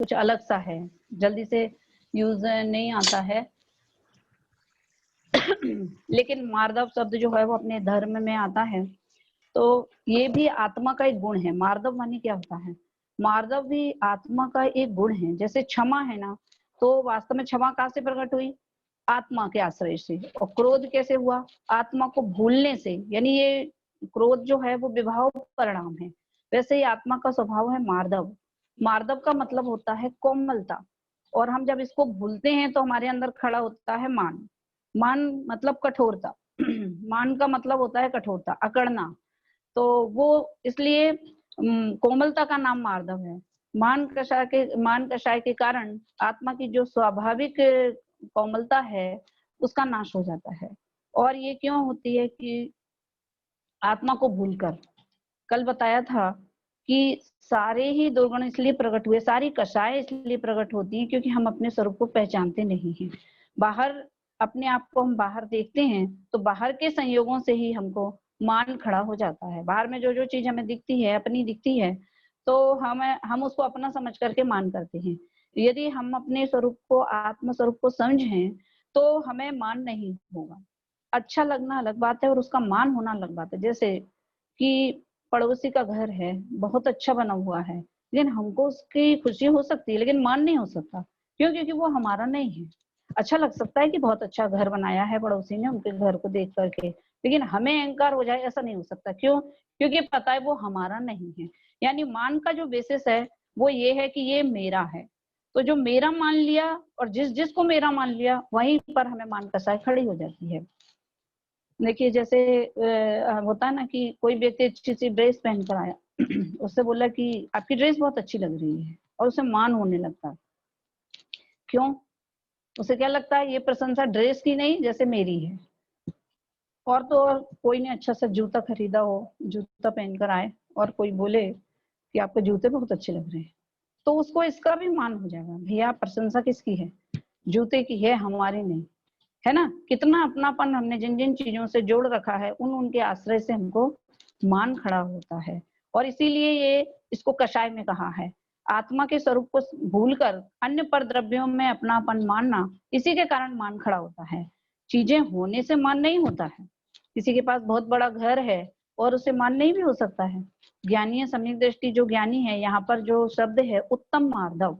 कुछ अलग सा है, जल्दी से यूज नहीं आता है। लेकिन मार्दव शब्द जो है वो अपने धर्म में आता है, तो ये भी आत्मा का एक गुण है। मार्दव माने क्या होता है? मार्दव भी आत्मा का एक गुण है। जैसे क्षमा है ना, तो वास्तव में क्षमा कहाँ से प्रकट हुई? आत्मा के आश्रय से। और क्रोध कैसे हुआ? आत्मा को भूलने से। यानी ये क्रोध जो है वो विभाव परिणाम है। वैसे ही आत्मा का स्वभाव है मार्दव। मार्दव का मतलब होता है कोमलता, और हम जब इसको भूलते हैं तो हमारे अंदर खड़ा होता है मान। मान मतलब कठोरता। मान का मतलब होता है कठोरता, अकड़ना। तो वो इसलिए कोमलता का नाम मार्दव है। मान कषाय के कारण आत्मा की जो स्वाभाविक कोमलता है उसका नाश हो जाता है। और ये क्यों होती है? कि आत्मा को भूलकर, कल बताया था कि सारे ही दुर्गुण इसलिए प्रकट हुए, सारी कषाय इसलिए प्रकट होती है क्योंकि हम अपने स्वरूप को पहचानते नहीं हैं। बाहर अपने आप को हम बाहर देखते हैं तो बाहर के संयोगों से ही हमको मान खड़ा हो जाता है। बाहर में जो जो चीज हमें दिखती है, अपनी दिखती है, तो हम उसको अपना समझ करके मान करते हैं। यदि हम अपने स्वरूप को, आत्म स्वरूप को समझें तो हमें मान नहीं होगा। अच्छा लगना अलग बात है और उसका मान होना अलग बात है। जैसे कि पड़ोसी का घर है, बहुत अच्छा बना हुआ है, लेकिन हमको उसकी खुशी हो सकती है लेकिन मान नहीं हो सकता। क्यों? क्योंकि वो हमारा नहीं है। अच्छा लग सकता है कि बहुत अच्छा घर बनाया है पड़ोसी ने, उनके घर को देख करके, लेकिन हमें अहंकार हो जाए ऐसा नहीं हो सकता। क्यों? क्योंकि पता है वो हमारा नहीं है। यानी मान का जो बेसिस है वो ये है कि ये मेरा है। तो जो मेरा मान लिया और जिस जिसको मेरा मान लिया, वहीं पर हमें मान कसाई खड़ी हो जाती है। देखिए जैसे होता है ना कि कोई व्यक्ति अच्छी सी ड्रेस पहन कर आया, उससे बोला कि आपकी ड्रेस बहुत अच्छी लग रही है, और उसे मान होने लगता है। क्यों? उसे क्या लगता है ये प्रशंसा ड्रेस की नहीं, जैसे मेरी है। और तो और कोई ने अच्छा सा जूता खरीदा हो, जूता पहनकर आए और कोई बोले कि आपके जूते बहुत अच्छे लग रहे हैं, तो उसको इसका भी मान हो जाएगा, भैया प्रशंसा किसकी है? जूते की है, हमारी नहीं। है ना? कितना अपनापन हमने जिन जिन चीजों से जोड़ रखा है, उन उनके आश्रय से हमको मान खड़ा होता है। और इसीलिए ये इसको कषाय में कहा है। आत्मा के स्वरूप को भूलकर अन्य पर द्रव्यों में अपनापन मानना, इसी के कारण मान खड़ा होता है। चीजें होने से मान नहीं होता है। किसी के पास बहुत बड़ा घर है और उसे मान नहीं भी हो सकता है। ज्ञानी सम्यक दृष्टि जो ज्ञानी है, यहाँ पर जो शब्द है उत्तम मार्दव,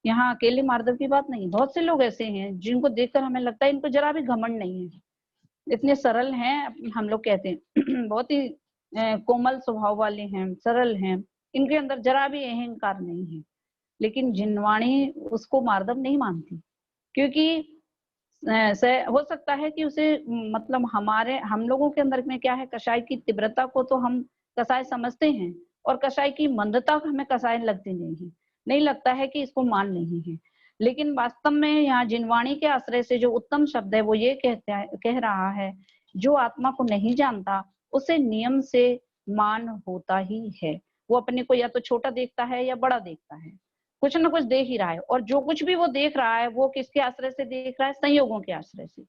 यहाँ अकेले मार्दव की बात नहीं, बहुत से लोग ऐसे हैं जिनको देखकर हमें लगता है इनको जरा भी घमंड नहीं है, इतने सरल हैं। हम लोग कहते हैं बहुत ही कोमल स्वभाव वाले हैं, सरल हैं, इनके अंदर जरा भी अहंकार नहीं है। लेकिन जिनवाणी उसको मार्दव नहीं मानती, क्योंकि हो सकता है कि उसे मतलब हम लोगों के अंदर में क्या है, कषाय की तीव्रता को तो हम कषाय समझते हैं, और कषाय की मंदता को हमें कषाय लगती नहीं है। नहीं लगता है कि इसको मान नहीं है। लेकिन वास्तव में यहाँ जिनवाणी के आश्रय से जो उत्तम शब्द है वो ये कह रहा है, जो आत्मा को नहीं जानता उसे नियम से मान होता ही है। वो अपने को या तो छोटा देखता है या बड़ा देखता है, कुछ ना कुछ देख ही रहा है। और जो कुछ भी वो देख रहा है वो किसके आश्रय से देख रहा है? संयोगों के आश्रय से।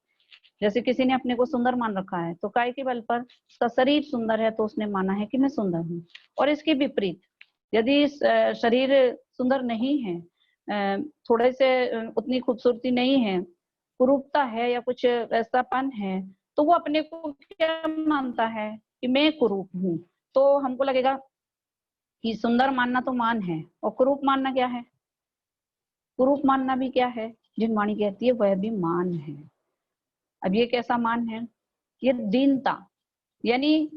जैसे किसी ने अपने को सुंदर मान रखा है, तो काय के बल पर? उसका शरीर सुंदर है तो उसने माना है कि मैं सुंदर हूँ। और इसके विपरीत, यदि शरीर सुंदर नहीं है, थोड़े से उतनी खूबसूरती नहीं है, कुरूपता है या कुछ ऐसापन है, तो वो अपने को क्या मानता है कि मैं कुरूप हूँ। तो हमको लगेगा कि सुंदर मानना तो मान है, और कुरूप मानना क्या है? कुरूप मानना भी क्या है? जिनवाणी कहती है वह भी मान है। अब ये कैसा मान है? ये दीनता। यानी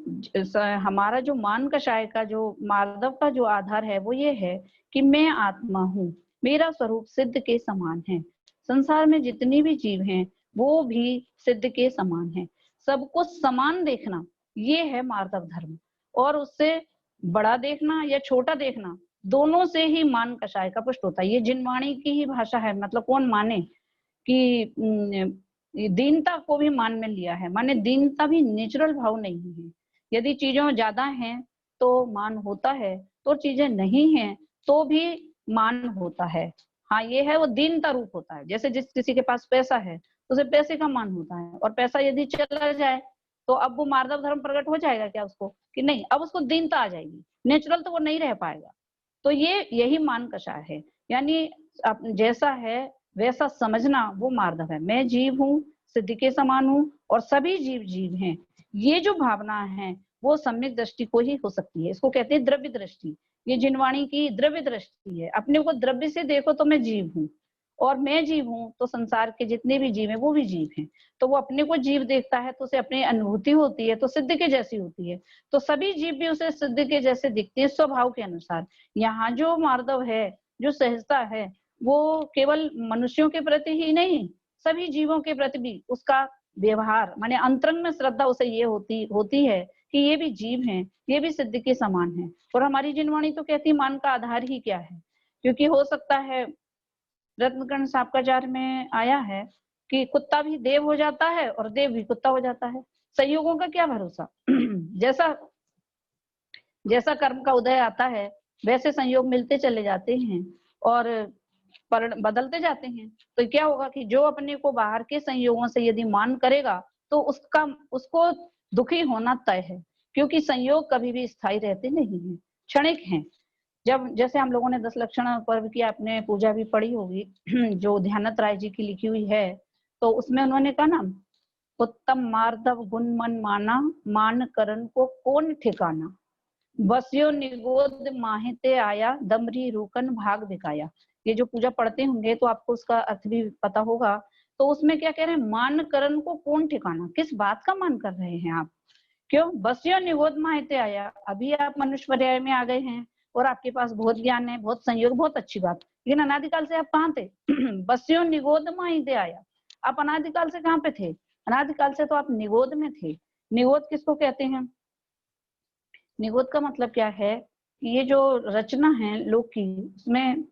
हमारा जो मान कषाय का, जो मार्दव का जो आधार है वो ये है कि मैं आत्मा हूँ, मेरा स्वरूप सिद्ध के समान है। संसार में जितनी भी जीव हैं वो भी सिद्ध के समान है। सबको समान देखना, ये है मार्दव धर्म। और उससे बड़ा देखना या छोटा देखना, दोनों से ही मान कषाय का पुष्ट होता है। ये जिनवाणी की ही भाषा है। मतलब कौन माने कि दीनता को भी मान में लिया है। माने दीनता भी नेचुरल भाव नहीं है। यदि चीजों ज्यादा हैं तो मान होता है, तो चीजें नहीं हैं तो भी मान होता है। हाँ, ये है वो दीनता रूप होता है। जैसे जिस किसी के पास पैसा है तो उसे पैसे का मान होता है, और पैसा यदि चला जाए तो अब वो मार्दव धर्म प्रकट हो जाएगा क्या उसको? कि नहीं, अब उसको दीनता आ जाएगी। नेचुरल तो वो नहीं रह पाएगा। तो ये यही मान कषाय है। यानी जैसा है वैसा समझना वो मार्दव है। मैं जीव हूँ, सिद्धि के समान हूँ और सभी जीव जीव हैं, ये जो भावना है वो सम्यक दृष्टि को ही हो सकती है। इसको कहते हैं द्रव्य दृष्टि। ये जिनवाणी की द्रव्य दृष्टि है। अपने को द्रव्य से देखो तो मैं जीव हूँ, और मैं जीव हूँ तो संसार के जितने भी जीव हैं वो भी जीव हैं। तो वो अपने को जीव देखता है तो उसे अपनी अनुभूति होती है तो सिद्ध के जैसी होती है। तो सभी जीव भी उसे सिद्ध के जैसे दिखते हैं स्वभाव के अनुसार। यहाँ जो मार्दव है, जो सहजता है, वो केवल मनुष्यों के प्रति ही नहीं, सभी जीवों के प्रति भी उसका व्यवहार माने अंतरंग में श्रद्धा उसे ये होती है कि ये भी जीव हैं, ये भी सिद्ध के समान है। और हमारी जिनवाणी तो कहती मान का आधार ही क्या है। क्योंकि हो सकता है रत्नकर्ण सापकाचार में आया है कि कुत्ता भी देव हो जाता है और देव भी कुत्ता हो जाता है। संयोगों का क्या भरोसा। जैसा जैसा कर्म का उदय आता है वैसे संयोग मिलते चले जाते हैं और बदलते जाते हैं। तो क्या होगा कि जो अपने को बाहर के संयोगों से यदि मान करेगा तो उसको दुखी होना तय है। क्योंकि संयोग कभी भी स्थायी रहते नहीं है, क्षणिक हैं। जब जैसे हम लोगों ने 10 लक्षण पर्व की आपने पूजा भी पढ़ी होगी, जो ध्यानत राय जी की लिखी हुई है, तो उसमें उन्होंने कहा ना, उत्तम मार्दव गुण मन माना, मान करण को कौन ठिकाना, बस्यो निगोद माहिते आया, दमरी रूकन भाग दिखाया। ये जो पूजा पढ़ते होंगे तो आपको उसका अर्थ भी पता होगा। तो उसमें क्या कह रहे हैं, मान करण को कौन ठिकाना, किस बात का मान कर रहे हैं आप। क्यों, बस्यो निगोद माहिते आया, अभी आप मनुष्य पर्याय में आ गए हैं और आपके पास बहुत ज्ञान है, बहुत संयोग, बहुत अच्छी बात, लेकिन अनादिकाल से आप कहाँ थे। बस्यो निगोद माहिते आया, आप अनादिकाल से कहाँ पे थे। अनादिकाल से तो आप निगोद में थे। निगोद किसको कहते हैं, निगोद का मतलब क्या है कि ये जो रचना है लोक की, उसमें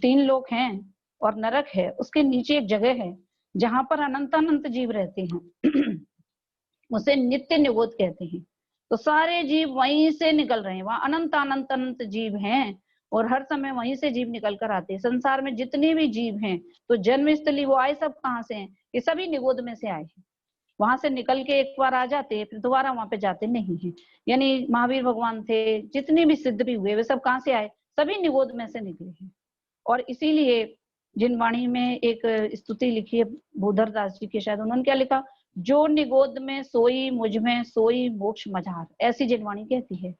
3 लोक हैं और नरक है, उसके नीचे एक जगह है जहां पर अनंत अनंत जीव रहते हैं। उसे नित्य निगोद कहते हैं। तो सारे जीव वहीं से निकल रहे हैं, वहां अनंत अनंत अनंत जीव हैं और हर समय वहीं से जीव निकल कर आते हैं। संसार में जितने भी जीव हैं तो जन्म स्थली वो आए सब कहाँ से हैं, ये सभी निगोद में से आए हैं। वहां से निकल के एक बार आ जाते फिर दोबारा वहां पे जाते नहीं है। यानी महावीर भगवान थे, जितने भी सिद्ध भी हुए वे सब कहाँ से आए, सभी निगोद में से निकले हैं। और इसीलिए जिनवाणी में एक स्तुति लिखी है भूधर दास जी की, शायद उन्होंने क्या लिखा, जो निगोद में सोई मुझ में सोई मोक्ष मझार, ऐसी जिनवाणी कहती है।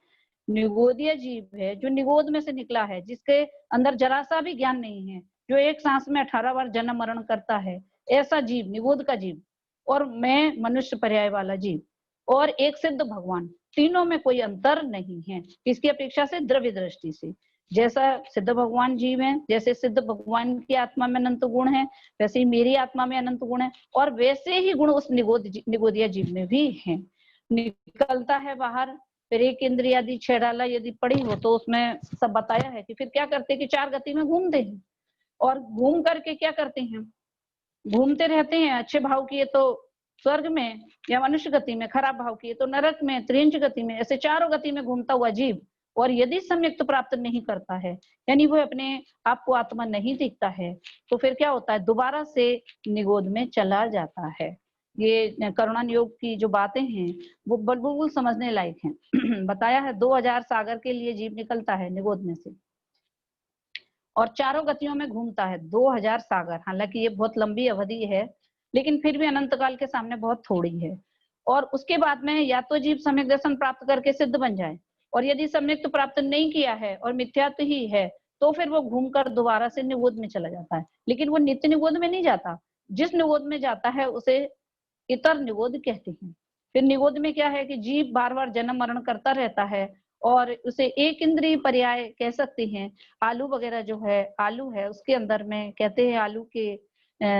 निगोदीय जीव है जो निगोद में से निकला है, जिसके अंदर जरा सा भी ज्ञान नहीं है, जो एक सांस में 18 बार जन्म मरण करता है, ऐसा जीव निगोद का जीव। और मैं मनुष्य पर्याय वाला जीव और एक सिद्ध भगवान, तीनों में कोई अंतर नहीं है। किसकी अपेक्षा से, द्रव्य दृष्टि से। जैसा सिद्ध भगवान जीव है, जैसे सिद्ध भगवान की आत्मा में अनंत गुण है, वैसे ही मेरी आत्मा में अनंत गुण है और वैसे ही गुण उस निगोदिया जीव में भी है। निकलता है बाहर, फिर एक इंद्रिय यदि छेड़ाला यदि पड़ी हो तो उसमें सब बताया है कि फिर क्या करते हैं कि 4 गति में घूमते हैं और घूम करके क्या करते हैं, घूमते रहते हैं। अच्छे भाव किए तो स्वर्ग में या मनुष्य गति में, खराब भाव किए तो नरक में, त्रिंच गति में, ऐसे चारों गति में घूमता हुआ जीव। और यदि सम्यक प्राप्त नहीं करता है, यानी वो अपने आप को आत्मा नहीं दिखता है, तो फिर क्या होता है, दोबारा से निगोद में चला जाता है। ये करुणा योग की जो बातें हैं वो बिल्कुल समझने लायक हैं। बताया है 2000 सागर के लिए जीव निकलता है निगोद में से और चारों गतियों में घूमता है। 2000 सागर, हालांकि ये बहुत लंबी अवधि है लेकिन फिर भी अनंत काल के सामने बहुत थोड़ी है। और उसके बाद में या तो जीव सम्यक दर्शन प्राप्त करके सिद्ध बन जाए, और यदि सम्यक प्राप्त नहीं किया है और मिथ्यात्व ही है तो फिर वो घूमकर दोबारा से निगोद में चला जाता है। लेकिन वो नित्य निगोद में नहीं जाता, जिस निगोद में जाता है उसे इतर निगोद कहते हैं। फिर निगोद में क्या है कि जीव बार बार जन्म मरण करता रहता है और उसे एक इंद्रिय पर्याय कह सकते हैं। आलू वगैरह जो है, आलू है उसके अंदर में कहते हैं आलू के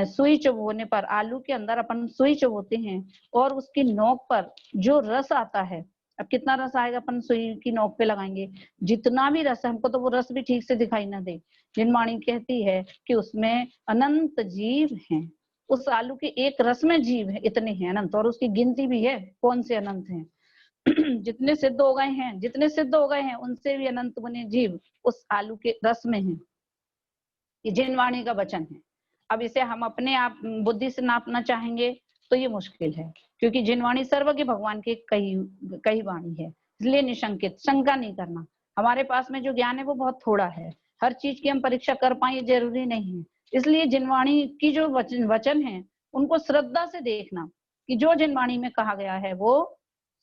सुई चुभोने पर, आलू के अंदर अपन सुई चुभोते हैं और उसकी नोक पर जो रस आता है, अब कितना रस आएगा अपन सुई की नोक पे लगाएंगे, जितना भी रस है, हमको तो वो रस भी ठीक से दिखाई ना दे। जिनवाणी कहती है कि उसमें अनंत जीव हैं, उस आलू के एक रस में जीव है, इतने हैं अनंत, और उसकी गिनती भी है कौन से अनंत हैं। जितने सिद्ध हो गए हैं, जितने सिद्ध हो गए हैं उनसे भी अनंत बने जीव उस आलू के रस में हैं। ये जिनवाणी का वचन है। अब इसे हम अपने आप बुद्धि से नापना चाहेंगे तो ये मुश्किल है, क्योंकि जिनवाणी सर्वज्ञ भगवान की कही वाणी है, इसलिए निशंकित, शंका नहीं करना। हमारे पास में जो ज्ञान है वो बहुत थोड़ा है, हर चीज की हम परीक्षा कर पाए ये जरूरी नहीं है। इसलिए जिनवाणी की जो वचन है उनको श्रद्धा से देखना कि जो जिनवाणी में कहा गया है वो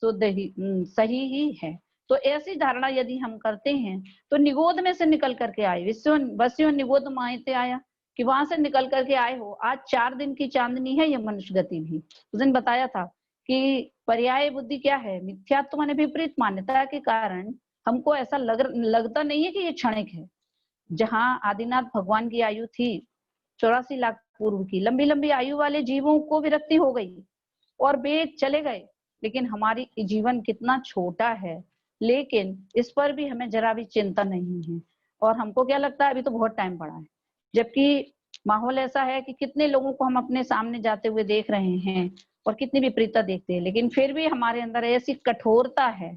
शुद्ध ही सही ही है। तो ऐसी धारणा यदि हम करते हैं तो निगोद में से निकल करके आए, वस्यो निगोद मायते आया, कि वहां से निकल करके आए हो। आज 4 दिन की चांदनी है ये मनुष्य गति भी। उस दिन बताया था कि पर्याय बुद्धि क्या है, मिथ्यात्व माने विपरीत मान्यता के कारण हमको ऐसा लगता नहीं है कि ये क्षणिक है। जहां आदिनाथ भगवान की आयु थी 84 लाख पूर्व की, लंबी लंबी आयु वाले जीवों को विरक्ति हो गई और वे चले गए, लेकिन हमारी जीवन कितना छोटा है, लेकिन इस पर भी हमें जरा भी चिंता नहीं है। और हमको क्या लगता है अभी तो बहुत टाइम पड़ा है, जबकि माहौल ऐसा है कि कितने लोगों को हम अपने सामने जाते हुए देख रहे हैं और कितनी विपरीतता देखते हैं, लेकिन फिर भी हमारे अंदर ऐसी कठोरता है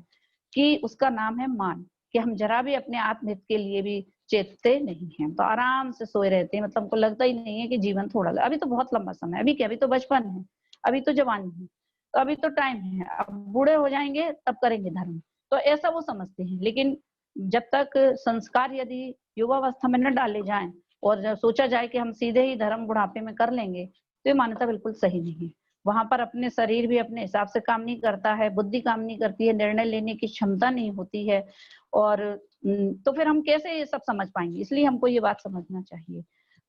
कि उसका नाम है मान, कि हम जरा भी अपने आत्महित के लिए भी चेतते नहीं हैं, तो आराम से सोए रहते हैं। मतलब हमको लगता ही नहीं है कि जीवन थोड़ा अभी तो बहुत लंबा समय है, अभी क्या, अभी तो बचपन है, अभी तो जवानी है, तो अभी तो टाइम है, अब बूढ़े हो जाएंगे तब करेंगे धर्म। तो ऐसा वो समझते हैं। लेकिन जब तक संस्कार यदि युवावस्था में न डाले जाएं और सोचा जाए कि हम सीधे ही धर्म बुढ़ापे में कर लेंगे, तो ये मान्यता बिल्कुल सही नहीं है। वहां पर अपने शरीर भी अपने हिसाब से काम नहीं करता है, बुद्धि काम नहीं करती है, निर्णय लेने की क्षमता नहीं होती है, और तो फिर हम कैसे ये सब समझ पाएंगे। इसलिए हमको ये बात समझना चाहिए।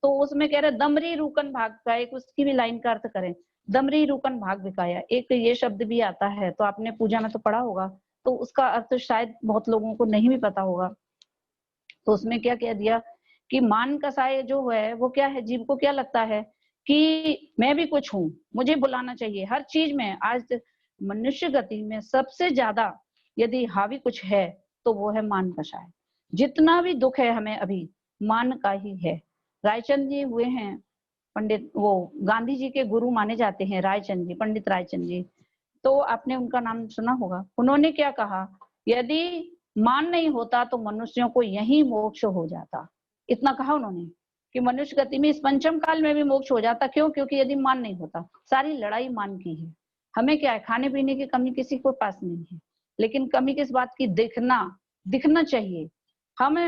तो उसमें कह रहे दमरी रूकन भाग का, एक उसकी भी लाइन का अर्थ करें, दमरी रूकन भाग विकाया, एक ये शब्द भी आता है, तो आपने पूजा में तो पढ़ा होगा, तो उसका अर्थ शायद बहुत लोगों को नहीं भी पता होगा। तो उसमें क्या कह दिया कि मान कसाय जो है वो क्या है, जीव को क्या लगता है कि मैं भी कुछ हूं, मुझे बुलाना चाहिए हर चीज में। आज मनुष्य गति में सबसे ज्यादा यदि हावी कुछ है तो वो है मान कसाय। जितना भी दुख है हमें अभी मान का ही है। रायचंद जी हुए हैं पंडित, वो गांधी जी के गुरु माने जाते हैं रायचंद जी, पंडित रायचंद जी, तो आपने उनका नाम सुना होगा। उन्होंने क्या कहा, यदि मान नहीं होता तो मनुष्यों को यही मोक्ष हो जाता। इतना कहा उन्होंने कि मनुष्य गति में इस पंचम काल में भी मोक्ष हो जाता। क्यों? क्योंकि यदि मान नहीं होता, सारी लड़ाई मान की है। हमें क्या है, खाने पीने की कमी किसी को पास नहीं है, लेकिन कमी किस बात की, दिखना चाहिए। हम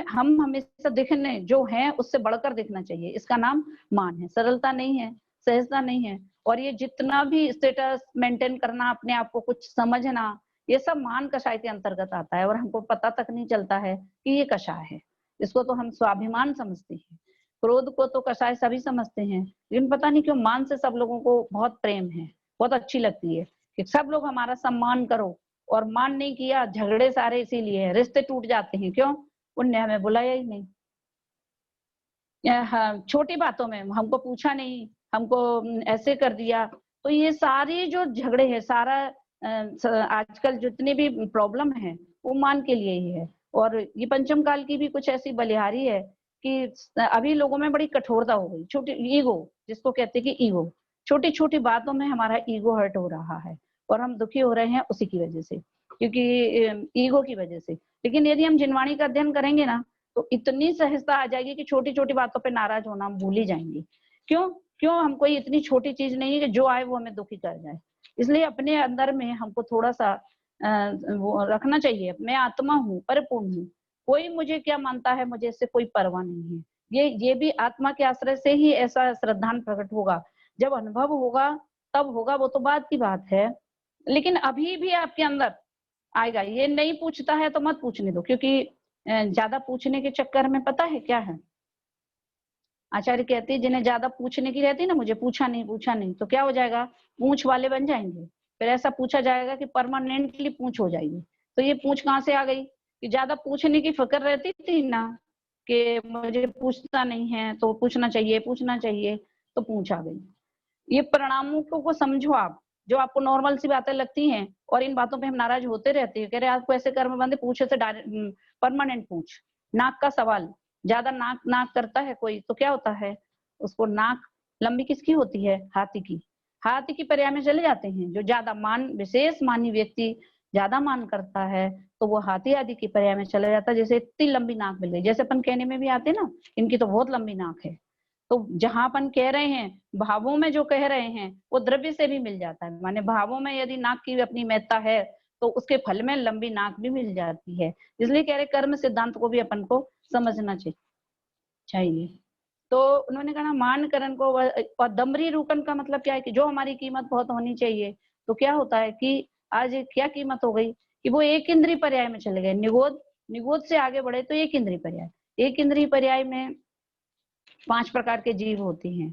हमेशा दिखने जो है उससे बढ़कर दिखना चाहिए, इसका नाम मान है। सरलता नहीं है, सहजता नहीं है। और ये जितना भी स्टेटस मेंटेन करना, अपने आप को कुछ समझना, ये सब मान कषाय के अंतर्गत आता है, और हमको पता तक नहीं चलता है कि ये कषाय है। इसको तो हम स्वाभिमान समझते हैं, क्रोध को तो कषाय सभी समझते हैं, लेकिन पता नहीं क्यों मान से सब लोगों को बहुत प्रेम है, बहुत अच्छी लगती है कि सब लोग हमारा सम्मान करो। और मान नहीं किया, झगड़े सारे इसीलिए है, रिश्ते टूट जाते हैं। क्यों? उनने हमें बुलाया ही नहीं, हाँ, छोटी बातों में हमको पूछा नहीं, हमको ऐसे कर दिया। तो ये सारी जो झगड़े हैं, सारा आजकल जितने भी प्रॉब्लम है वो मान के लिए ही है। और ये पंचम काल की भी कुछ ऐसी बलिहारी है कि अभी लोगों में बड़ी कठोरता हो गई, छोटी ईगो जिसको कहते हैं कि ईगो, छोटी छोटी बातों में हमारा ईगो हर्ट हो रहा है और हम दुखी हो रहे हैं उसी की वजह से, क्योंकि ईगो की वजह से। लेकिन यदि हम जिनवाणी का अध्ययन करेंगे ना, तो इतनी सहजता आ जाएगी कि छोटी छोटी बातों पे नाराज होना हम भूल ही जाएंगे। क्यों? क्यों? हम कोई इतनी छोटी चीज नहीं है कि जो आए वो हमें दुखी कर जाए। इसलिए अपने अंदर में हमको थोड़ा सा वो रखना चाहिए, मैं आत्मा हूँ, परिपूर्ण हूँ, कोई मुझे क्या मानता है, मुझे इससे कोई परवाह नहीं है। ये भी आत्मा के आश्रय से ही ऐसा श्रद्धान प्रकट होगा। जब अनुभव होगा तब होगा, वो तो बाद की बात है, लेकिन अभी भी आपके अंदर आएगा। ये नहीं पूछता है तो मत पूछने दो, क्योंकि ज्यादा पूछने के चक्कर में पता है क्या है, आचार्य कहते हैं जिन्हें ज्यादा पूछने की रहती ना, मुझे पूछा नहीं, तो क्या हो जाएगा, पूछ वाले बन जाएंगे। फिर ऐसा पूछा जाएगा कि परमानेंटली पूछ हो जाएगी। तो ये पूछ कहाँ से आ गई कि ज्यादा पूछने की फिक्र रहती थी ना, कि मुझे पूछता नहीं है तो पूछना चाहिए, तो पूछ आ गई। ये परिणामों को समझो आप, जो आपको नॉर्मल सी बातें लगती हैं, और इन बातों पे हम नाराज होते रहते हैं। कह रहे आपको ऐसे कर्म बंधे, पूछे से परमानेंट पूछ। नाक का सवाल, ज्यादा नाक नाक करता है कोई तो क्या होता है, उसको नाक लंबी किसकी होती है, हाथी की। हाथी की पर्याय में चले जाते हैं। जो ज्यादा मान, विशेष मानी व्यक्ति ज्यादा मान करता है तो वो हाथी आदि की पर्याय में चला जाता है। जैसे इतनी लंबी नाक मिल गई, जैसे अपन कहने में भी आते ना, इनकी तो बहुत लंबी नाक है। तो जहां अपन कह रहे हैं, भावों में जो कह रहे हैं वो द्रव्य से भी मिल जाता है। माने भावों में यदि नाक की अपनी महत्ता है तो उसके फल में लंबी नाक भी मिल जाती है। इसलिए कह रहे कर्म सिद्धांत को भी अपन को समझना चाहिए। चाहिए। तो उन्होंने कहा ना मान करण को और दमरी रूकन का मतलब क्या है कि जो हमारी कीमत बहुत होनी चाहिए। तो क्या होता है कि आज क्या कीमत हो गई कि वो एक इंद्रिय पर्याय में चले गए, निगोद निगोद से आगे बढ़े तो एक इंद्रिय पर्याय। एक इंद्रिय पर्याय में 5 प्रकार के जीव होते हैं,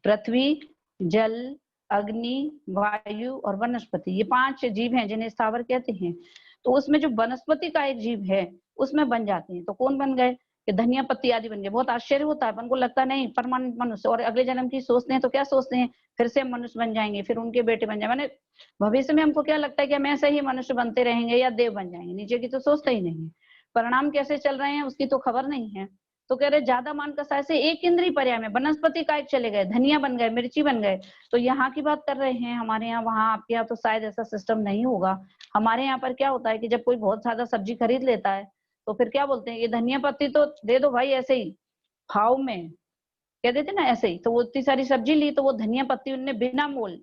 पृथ्वी, जल, अग्नि, वायु और वनस्पति। ये 5 जीव हैं जिन्हें स्थावर कहते हैं। तो उसमें जो वनस्पति का एक जीव है उसमें बन जाते हैं। तो कौन बन गए कि धनिया पत्ती आदि बन गए। बहुत आश्चर्य होता है, अपन को लगता नहीं परमानेंट मनुष्य, और अगले जन्म की सोचते हैं तो क्या सोचते हैं फिर से मनुष्य बन जाएंगे, फिर उनके बेटे बन जाएंगे। मैंने भविष्य में हमको क्या लगता है कि हम ऐसे ही मनुष्य बनते रहेंगे या देव बन जाएंगे, नीचे की तो सोचते ही नहीं है। परिणाम कैसे चल रहे हैं उसकी तो खबर नहीं है। तो कह रहे ज्यादा मान कसाय से एक इंद्रिय पर्याय में वनस्पति का एक चले गए, धनिया बन गए, मिर्ची बन गए। तो यहाँ की बात कर रहे हैं हमारे यहाँ, वहां आपके यहाँ तो शायद ऐसा सिस्टम नहीं होगा। हमारे यहाँ पर क्या होता है कि जब कोई बहुत ज्यादा सब्जी खरीद लेता है तो फिर क्या बोलते हैं, ये धनिया पत्ती तो दे दो भाई ऐसे ही भाव में, कह देते ना ऐसे ही। तो वो इतनी सारी सब्जी ली तो वो धनिया पत्ती उनने बिना मोल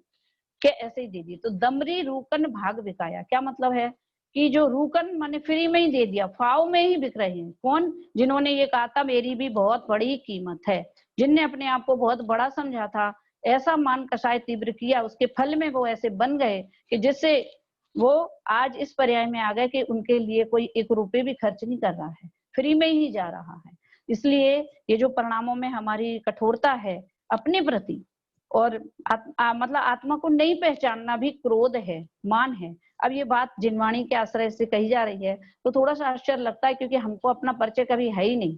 के ऐसे ही दे दी। तो दमरी रूकन भाग बिकाया, क्या मतलब है कि जो रूकन माने फ्री में ही दे दिया, फाव में ही बिक रहे हैं। कौन? जिन्होंने ये कहा था मेरी भी बहुत बड़ी कीमत है, जिनने अपने आप को बहुत बड़ा समझा था, ऐसा मान कसाय तीव्र किया, उसके फल में वो ऐसे बन गए कि जिससे वो आज इस पर्याय में आ गए कि उनके लिए कोई 1 रुपए भी खर्च नहीं कर रहा है, फ्री में ही जा रहा है। इसलिए ये जो परिणामों में हमारी कठोरता है अपने प्रति, और मतलब आत्मा को नहीं पहचानना भी क्रोध है, मान है। अब ये बात जिनवाणी के आश्रय से कही जा रही है तो थोड़ा सा आश्चर्य लगता है, क्योंकि हमको अपना परिचय कभी है ही नहीं।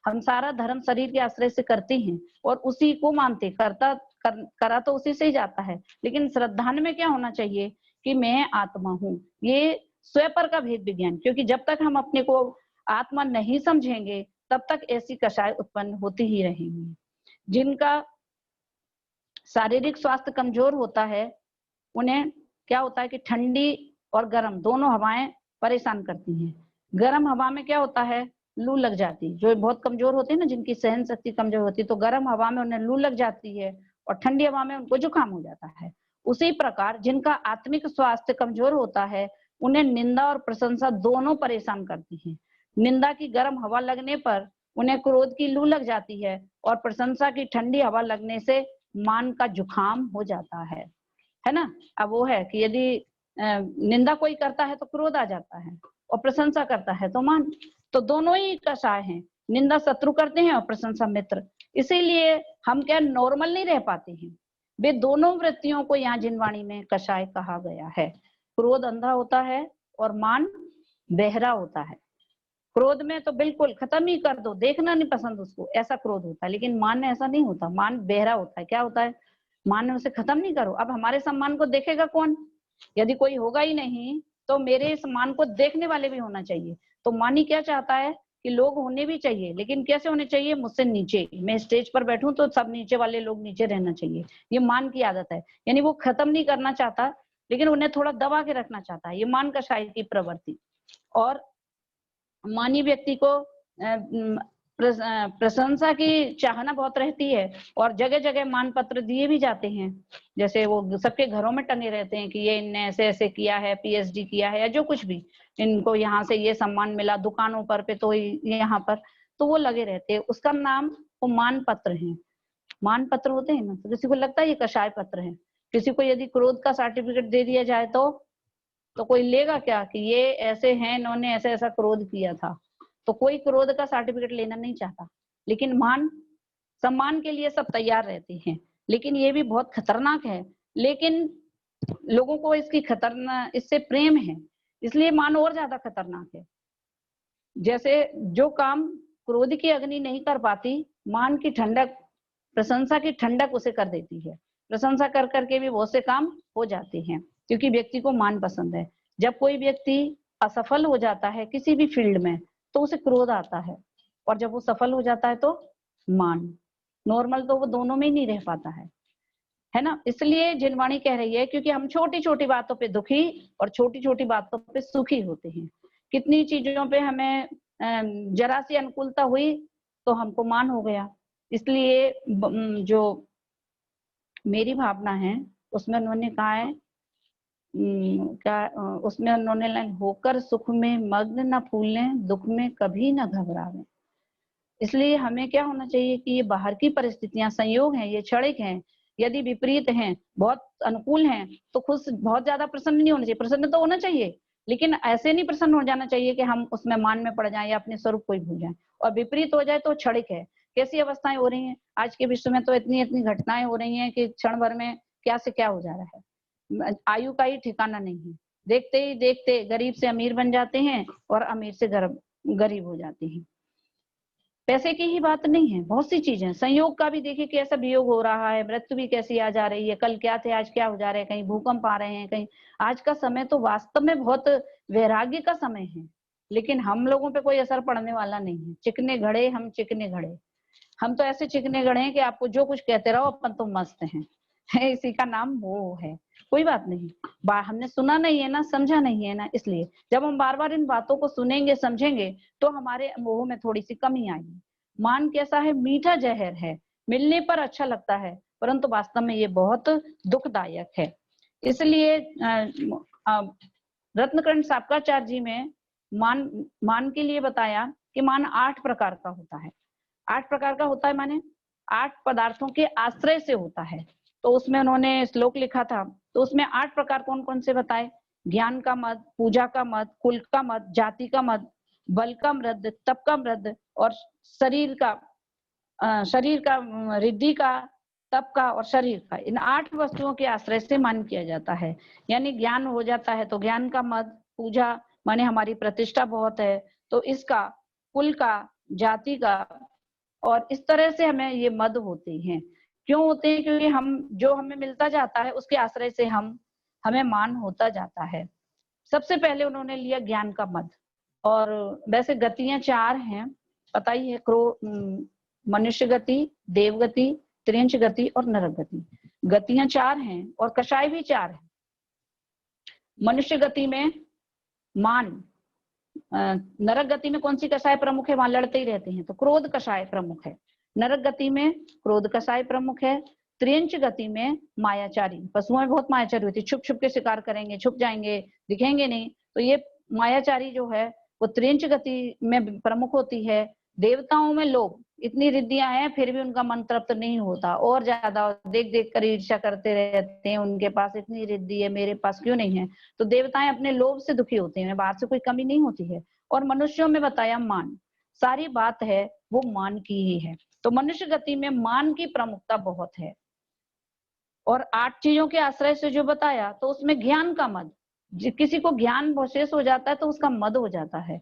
हम सारा धर्म शरीर के आश्रय से करते हैं और उसी को मानते, करा तो उसी से ही जाता है। लेकिन श्रद्धान में क्या होना चाहिए कि मैं आत्मा हूँ, ये स्वपर का भेद विज्ञान। क्योंकि जब तक हम अपने को आत्मा नहीं समझेंगे तब तक ऐसी कषाय उत्पन्न होती ही रहेंगी। जिनका शारीरिक स्वास्थ्य कमजोर होता है उन्हें क्या होता है कि ठंडी और गर्म दोनों हवाएं परेशान करती हैं। गर्म हवा में क्या होता है, लू लग जाती। जो बहुत कमजोर होते हैं ना, जिनकी सहन शक्ति कमजोर होती है, तो गर्म हवा में उन्हें लू लग जाती है और ठंडी हवा में उनको जुकाम हो जाता है। उसी प्रकार जिनका आत्मिक स्वास्थ्य कमजोर होता है उन्हें निंदा और प्रशंसा दोनों परेशान करती है। निंदा की गर्म हवा लगने पर उन्हें क्रोध की लू लग जाती है और प्रशंसा की ठंडी हवा लगने से मान का जुकाम हो जाता है ना। अब वो है कि यदि निंदा कोई करता है तो क्रोध आ जाता है, और प्रशंसा करता है तो मान। तो दोनों ही कषाय हैं, निंदा शत्रु करते हैं और प्रशंसा मित्र। इसीलिए हम क्या नॉर्मल नहीं रह पाते हैं। वे दोनों वृत्तियों को यहाँ जिनवाणी में कषाय कहा गया है। क्रोध अंधा होता है और मान बहरा होता है। क्रोध में तो बिल्कुल खत्म ही कर दो, देखना नहीं पसंद उसको, ऐसा क्रोध होता है। लेकिन मान में ऐसा नहीं होता, मान बहरा होता है। क्या होता है, मान में उसे खत्म नहीं करो। अब हमारे सम्मान को देखेगा कौन? यदि कोई होगा ही नहीं तो मेरे इस मान को देखने वाले भी होना चाहिए। तो मानी क्या चाहता है कि लोग होने भी चाहिए, लेकिन कैसे होने चाहिए, मुझसे नीचे। मैं स्टेज पर बैठूं तो सब नीचे वाले लोग नीचे रहना चाहिए, ये मान की आदत है। यानी वो खत्म नहीं करना चाहता लेकिन उन्हें थोड़ा दबा के रखना चाहता है, ये मान कषाय की प्रवृत्ति। और मानी व्यक्ति को प्रशंसा की चाहना बहुत रहती है और जगह जगह मान पत्र दिए भी जाते हैं। जैसे वो सबके घरों में टंगे रहते हैं कि ये इनने ऐसे ऐसे किया है, पीएचडी किया है या जो कुछ भी, इनको यहाँ से ये सम्मान मिला, दुकानों पर पे तो यहाँ पर, तो वो लगे रहते हैं। उसका नाम वो मान पत्र है। मान पत्र होते हैं ना, तो किसी को लगता है ये कषाय पत्र है। किसी को यदि क्रोध का सर्टिफिकेट दे दिया जाए तो कोई लेगा क्या कि ये ऐसे हैं, इन्होंने ऐसा ऐसा क्रोध किया था। तो कोई क्रोध का सर्टिफिकेट लेना नहीं चाहता। लेकिन मान सम्मान के लिए सब तैयार रहते हैं। लेकिन ये भी बहुत खतरनाक है। लेकिन लोगों को इसकी खतरनाक इससे प्रेम है, इसलिए मान और ज्यादा खतरनाक है। जैसे जो काम क्रोध की अग्नि नहीं कर पाती, मान की ठंडक, प्रशंसा की ठंडक उसे कर देती है। प्रशंसा कर करके भी बहुत से काम हो जाते हैं, क्योंकि व्यक्ति को मान पसंद है। जब कोई व्यक्ति असफल हो जाता है किसी भी फील्ड में तो उसे क्रोध आता है, और जब वो सफल हो जाता है तो मान। नॉर्मल तो वो दोनों में ही नहीं रह पाता है ना। इसलिए जिनवाणी कह रही है क्योंकि हम छोटी छोटी बातों पे दुखी और छोटी छोटी बातों पे सुखी होते हैं। कितनी चीजों पे हमें जरा सी अनुकूलता हुई तो हमको मान हो गया। इसलिए जो मेरी भावना है उसमें उन्होंने कहा है क्या उसमें उन्होंने लाइन, होकर सुख में मग्न न फूलें, दुख में कभी न घबरावें। इसलिए हमें क्या होना चाहिए कि ये बाहर की परिस्थितियां संयोग हैं, ये क्षणिक हैं। यदि विपरीत हैं, बहुत अनुकूल हैं, तो खुद से बहुत ज्यादा प्रसन्न नहीं होना चाहिए, प्रसन्न तो होना चाहिए, लेकिन ऐसे नहीं प्रसन्न हो जाना चाहिए कि हम उसमें मान में पड़ जाएं या अपने स्वरूप को ही भूल जाएं। और विपरीत हो जाए तो क्षणिक है। कैसी अवस्थाएं हो रही हैं आज के विश्व में, तो इतनी इतनी घटनाएं हो रही हैं कि क्षण भर में क्या से क्या हो जा रहा है। आयु का ही ठिकाना नहीं है। देखते ही देखते गरीब से अमीर बन जाते हैं और अमीर से गरीब हो जाते हैं। पैसे की ही बात नहीं है, बहुत सी चीजें, संयोग का भी देखिए कैसा वियोग हो रहा है, मृत्यु भी कैसी आ जा रही है, कल क्या थे आज क्या हो जा रहे हैं, कहीं भूकंप आ रहे हैं, कहीं। आज का समय तो वास्तव में बहुत वैराग्य का समय है, लेकिन हम लोगों पे कोई असर पड़ने वाला नहीं है। चिकने घड़े हम, चिकने घड़े हम तो ऐसे चिकने घड़े हैं कि आपको जो कुछ कहते रहो, अपन तो मस्त हैं। इसी का नाम वो है। कोई बात नहीं, हमने सुना नहीं है ना, समझा नहीं है ना, इसलिए जब हम बार बार इन बातों को सुनेंगे समझेंगे तो हमारे मोह में थोड़ी सी कमी आएगी। मान कैसा है, मीठा जहर है, मिलने पर अच्छा लगता है परंतु वास्तव में ये बहुत दुखदायक है। इसलिए रत्नकर्ण सापकाचार्य जी में मान मान के लिए बताया कि मान 8 प्रकार का होता है। 8 प्रकार का होता है माने 8 पदार्थों के आश्रय से होता है। तो उसमें उन्होंने श्लोक लिखा था, तो उसमें 8 प्रकार कौन कौन से बताए? ज्ञान का मद, पूजा का मद, कुल का मद, जाति का मद, बल का मृद, तप का मृद और शरीर का रिद्धि का, तप का और शरीर का। इन 8 वस्तुओं के आश्रय से मान किया जाता है। यानी ज्ञान हो जाता है तो ज्ञान का मद, पूजा माने हमारी प्रतिष्ठा बहुत है तो इसका, कुल का, जाति का, और इस तरह से हमें ये मद होते हैं। क्यों होते हैं? क्योंकि हम जो हमें मिलता जाता है उसके आश्रय से हमें मान होता जाता है। सबसे पहले उन्होंने लिया ज्ञान का मद। और वैसे गतियां 4 हैं, पता ही है, मनुष्य गति, देव गति, त्रियंच गति और नरक गति। गतियां 4 हैं और कषाय भी 4 है। मनुष्य गति में मान, नरक गति में कौन सी कषाय प्रमुख है? वहां लड़ते ही रहते हैं तो क्रोध कषाय प्रमुख है। नरक गति में क्रोध कषाय प्रमुख है। त्रियंच गति में मायाचारी, पशुओं में बहुत मायाचारी होती है, छुप छुप के शिकार करेंगे, छुप जाएंगे, दिखेंगे नहीं, तो ये मायाचारी जो है वो त्रियंच गति में प्रमुख होती है। देवताओं में लोग, इतनी रिद्धियां हैं फिर भी उनका मन तृप्त नहीं होता, और ज्यादा देख देख कर ईर्ष्या करते रहते हैं, उनके पास इतनी रिद्धि है मेरे पास क्यों नहीं है। तो देवताएं अपने लोभ से दुखी होते हैं, बाहर से कोई कमी नहीं होती है। और मनुष्यों में बताया मान, सारी बात है वो मान की ही है। तो मनुष्य गति में मान की प्रमुखता बहुत है। और 8 चीजों के आश्रय से जो बताया तो उसमें ज्ञान का मद, किसी को ज्ञान शेष हो जाता है तो उसका मद हो जाता है।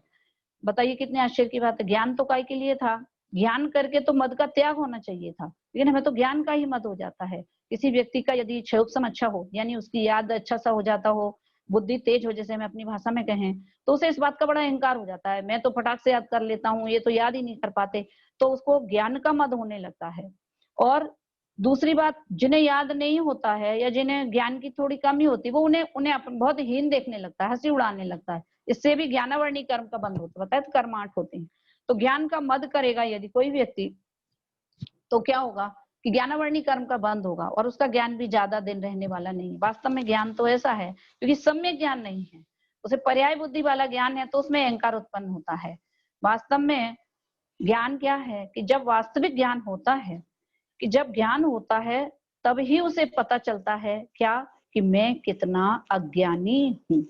बताइए कितने आश्चर्य की बात है। ज्ञान तो काय के लिए था? ज्ञान करके तो मद का त्याग होना चाहिए था, लेकिन हमें तो ज्ञान का ही मद हो जाता है। किसी व्यक्ति का यदि क्षोभसम अच्छा हो, यानी उसकी याद अच्छा सा हो जाता हो, बुद्धि तेज हो, जैसे हम अपनी भाषा में कहें, तो उसे इस बात का बड़ा अहंकार हो जाता है, मैं तो फटाक से याद कर लेता हूँ, ये तो याद ही नहीं कर पाते, तो उसको ज्ञान का मद होने लगता है। और दूसरी बात, जिन्हें याद नहीं होता है या जिन्हें ज्ञान की थोड़ी कमी होती है, वो उन्हें उन्हें बहुत हीन देखने लगता है, हंसी उड़ाने लगता है। इससे भी ज्ञानावर्णी कर्म का बंद होता है, बताए तो कर्म 8 होते हैं। तो ज्ञान का मद करेगा यदि कोई व्यक्ति, तो क्या होगा कि ज्ञानावर्णी कर्म का बंद होगा और उसका ज्ञान भी ज्यादा दिन रहने वाला नहीं है। वास्तव में ज्ञान तो ऐसा है, क्योंकि सम्यक ज्ञान नहीं है, उसे पर्याय बुद्धि वाला ज्ञान है, तो उसमें अहंकार उत्पन्न होता है। वास्तव में ज्ञान क्या है कि जब वास्तविक ज्ञान होता है, कि जब ज्ञान होता है तब ही उसे पता चलता है क्या, कि मैं कितना अज्ञानी हूँ।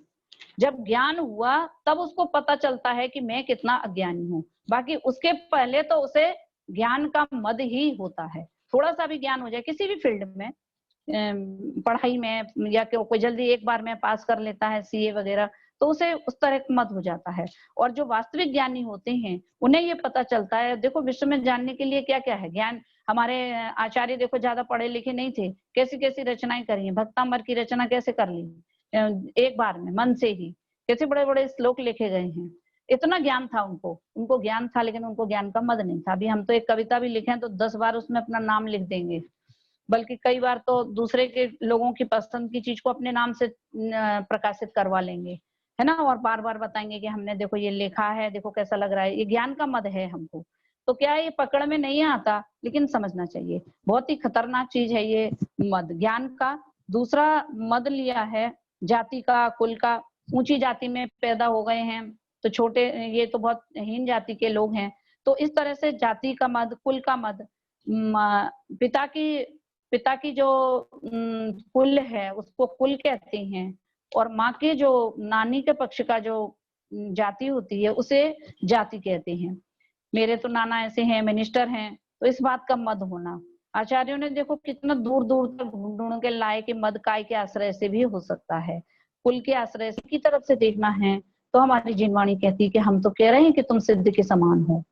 जब ज्ञान हुआ तब उसको पता चलता है कि मैं कितना अज्ञानी हूँ। बाकी उसके पहले तो उसे ज्ञान का मद ही होता है। थोड़ा सा भी ज्ञान हो जाए किसी भी फील्ड में, पढ़ाई में, या कोई जल्दी एक बार में पास कर लेता है सीए वगैरह, तो उसे उस तरह का मत हो जाता है। और जो वास्तविक ज्ञानी होते हैं उन्हें ये पता चलता है। देखो विश्व में जानने के लिए क्या क्या है ज्ञान। हमारे आचार्य देखो ज्यादा पढ़े लिखे नहीं थे, कैसी कैसी रचनाएं करी है, भक्तामर की रचना कैसे कर ली एक बार में मन से ही, कैसे बड़े बड़े श्लोक लिखे गए हैं। इतना ज्ञान था उनको, उनको ज्ञान था, लेकिन उनको ज्ञान का मद नहीं था। अभी हम तो एक कविता भी लिखें तो 10 बार उसमें अपना नाम लिख देंगे, बल्कि कई बार तो दूसरे के लोगों की पसंद की चीज को अपने नाम से प्रकाशित करवा लेंगे, है ना, और बार बार बताएंगे कि हमने देखो ये लिखा है, देखो कैसा लग रहा है। ये ज्ञान का मद है हमको, तो क्या है, ये पकड़ में नहीं आता, लेकिन समझना चाहिए, बहुत ही खतरनाक चीज है ये मद ज्ञान का। दूसरा मद लिया है जाति का, कुल का। ऊंची जाति में पैदा हो गए हैं तो छोटे, ये तो बहुत हीन जाति के लोग हैं, तो इस तरह से जाति का मद, कुल का मद, पिता की जो कुल है उसको कुल कहते हैं, और माँ के जो नानी के पक्ष का जो जाति होती है उसे जाति कहते हैं। मेरे तो नाना ऐसे हैं, मिनिस्टर हैं, तो इस बात का मद होना। आचार्यों ने देखो कितना दूर दूर तक ढूंढ ढूंढ के लाए कि मद काय के आश्रय से भी हो सकता है, कुल के आश्रय से की तरफ से देखना है। तो हमारी जिनवाणी कहती है कि हम तो कह रहे हैं कि तुम सिद्ध के समान हो।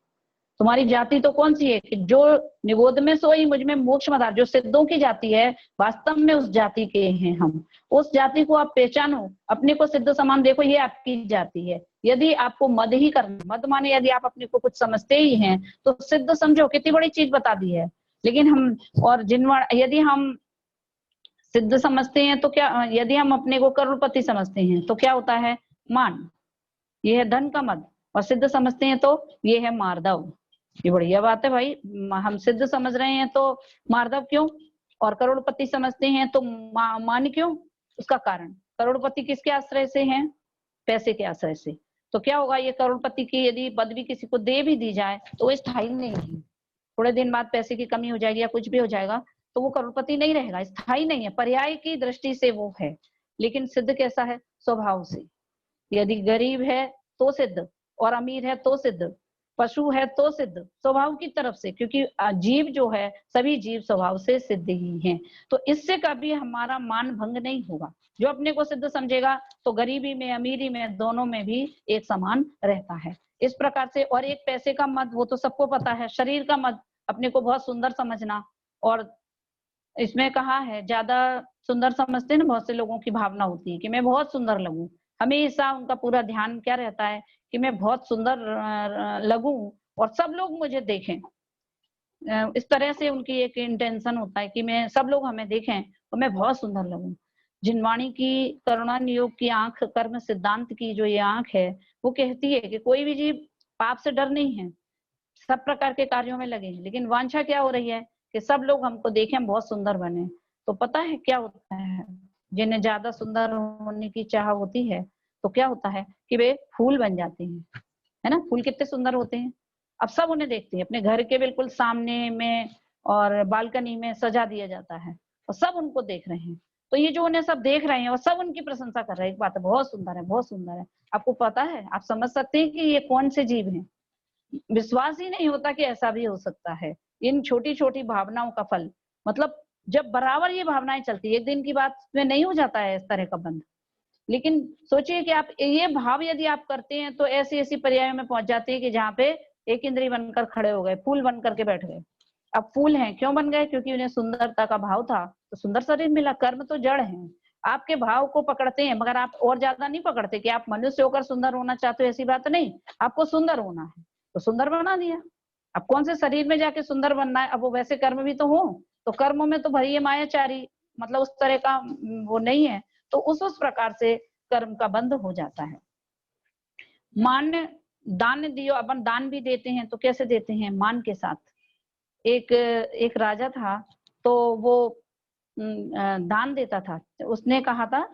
तुम्हारी जाति तो कौन सी है कि जो निबोध में सोई मुझ में मोक्ष मदार, जो सिद्धों की जाति है वास्तव में उस जाति के हैं हम। उस जाति को आप पहचानो, अपने को सिद्ध समान देखो, ये आपकी जाति है। यदि आपको मद ही करना, मद माने यदि आप अपने को कुछ समझते ही हैं तो सिद्ध समझो, कितनी बड़ी चीज बता दी है। लेकिन हम और यदि हम सिद्ध समझते हैं तो क्या, यदि हम अपने को करोड़पति समझते हैं तो क्या होता है, मान, ये है धन का मद। और सिद्ध समझते हैं तो ये है मार्दव। ये बढ़िया बात है भाई, हम सिद्ध समझ रहे हैं तो मार्दव क्यों, और करोड़पति समझते हैं तो मान क्यों। उसका कारण, करोड़पति किसके आश्रय से हैं, पैसे के आश्रय से। तो क्या होगा, ये करोड़पति की यदि पदवी किसी को दे भी दी जाए तो वो स्थायी नहीं है। थोड़े दिन बाद पैसे की कमी हो जाएगी या कुछ भी हो जाएगा तो वो करोड़पति नहीं रहेगा, स्थायी नहीं है, पर्याय की दृष्टि से वो है। लेकिन सिद्ध कैसा है, स्वभाव से। यदि गरीब है तो सिद्ध, और अमीर है तो सिद्ध, पशु है तो सिद्ध, स्वभाव की तरफ से। क्योंकि जीव जो है, सभी जीव स्वभाव से सिद्ध ही हैं। तो इससे कभी हमारा मान भंग नहीं होगा। जो अपने को सिद्ध समझेगा तो गरीबी में अमीरी में दोनों में भी एक समान रहता है। इस प्रकार से। और एक पैसे का मद, वो तो सबको पता है। शरीर का मद, अपने को बहुत सुंदर समझना। और इसमें कहा है, ज्यादा सुंदर समझते हैं ना, बहुत से लोगों की भावना होती है कि मैं बहुत सुंदर लगूं। हमेशा उनका पूरा ध्यान क्या रहता है कि मैं बहुत सुंदर लगूं और सब लोग मुझे देखें। इस तरह से उनकी एक इंटेंशन होता है कि मैं, सब लोग हमें देखें तो मैं बहुत सुंदर लगूं। जिनवाणी की करुणा नियोग की आंख, कर्म सिद्धांत की जो ये आंख है, वो कहती है कि कोई भी जीव पाप से डर नहीं है, सब प्रकार के कार्यों में लगे हैं। लेकिन वांछा क्या हो रही है कि सब लोग हमको देखें, हम बहुत सुंदर बने। तो पता है क्या होता है, जिन्हें ज्यादा सुंदर होने की चाह होती है तो क्या होता है कि वे फूल बन जाते हैं, है ना। फूल कितने सुंदर होते हैं, अब सब उन्हें देखते हैं। अपने घर के बिल्कुल सामने में और बालकनी में सजा दिया जाता है और सब उनको देख रहे हैं। तो ये जो उन्हें सब देख रहे हैं और सब उनकी प्रशंसा कर रहे हैं, एक बात है, बहुत सुंदर है, बहुत सुंदर है। आपको पता है, आप समझ सकते हैं कि ये कौन से जीव हैं। विश्वास ही नहीं होता कि ऐसा भी हो सकता है। इन छोटी छोटी भावनाओं का फल, मतलब जब बराबर ये भावनाएं चलती है, एक दिन की बात में नहीं हो जाता है इस तरह का बंध। लेकिन सोचिए कि आप ये भाव यदि आप करते हैं तो ऐसी ऐसी पर्यायों में पहुंच जाते हैं कि जहाँ पे एक इंद्री बनकर खड़े हो गए, फूल बन करके बैठ गए। अब फूल हैं, क्यों बन गए, क्योंकि उन्हें सुंदरता का भाव था तो सुंदर शरीर मिला। कर्म तो जड़ है, आपके भाव को पकड़ते हैं, मगर आप और ज्यादा नहीं पकड़ते कि आप मनुष्य होकर सुंदर होना चाहते हो, ऐसी बात नहीं। आपको सुंदर होना है तो सुंदर बना दिया। अब कौन से शरीर में जाके सुंदर बनना है, अब वो वैसे कर्म भी तो हो, तो कर्मों में तो भरी है मायाचारी, मतलब उस तरह का वो नहीं है। तो उस प्रकार से कर्म का बंध हो जाता है। मान, दान दियो, अपन दान भी देते हैं तो कैसे देते हैं, मान के साथ। एक राजा था, तो वो दान देता था। उसने कहा था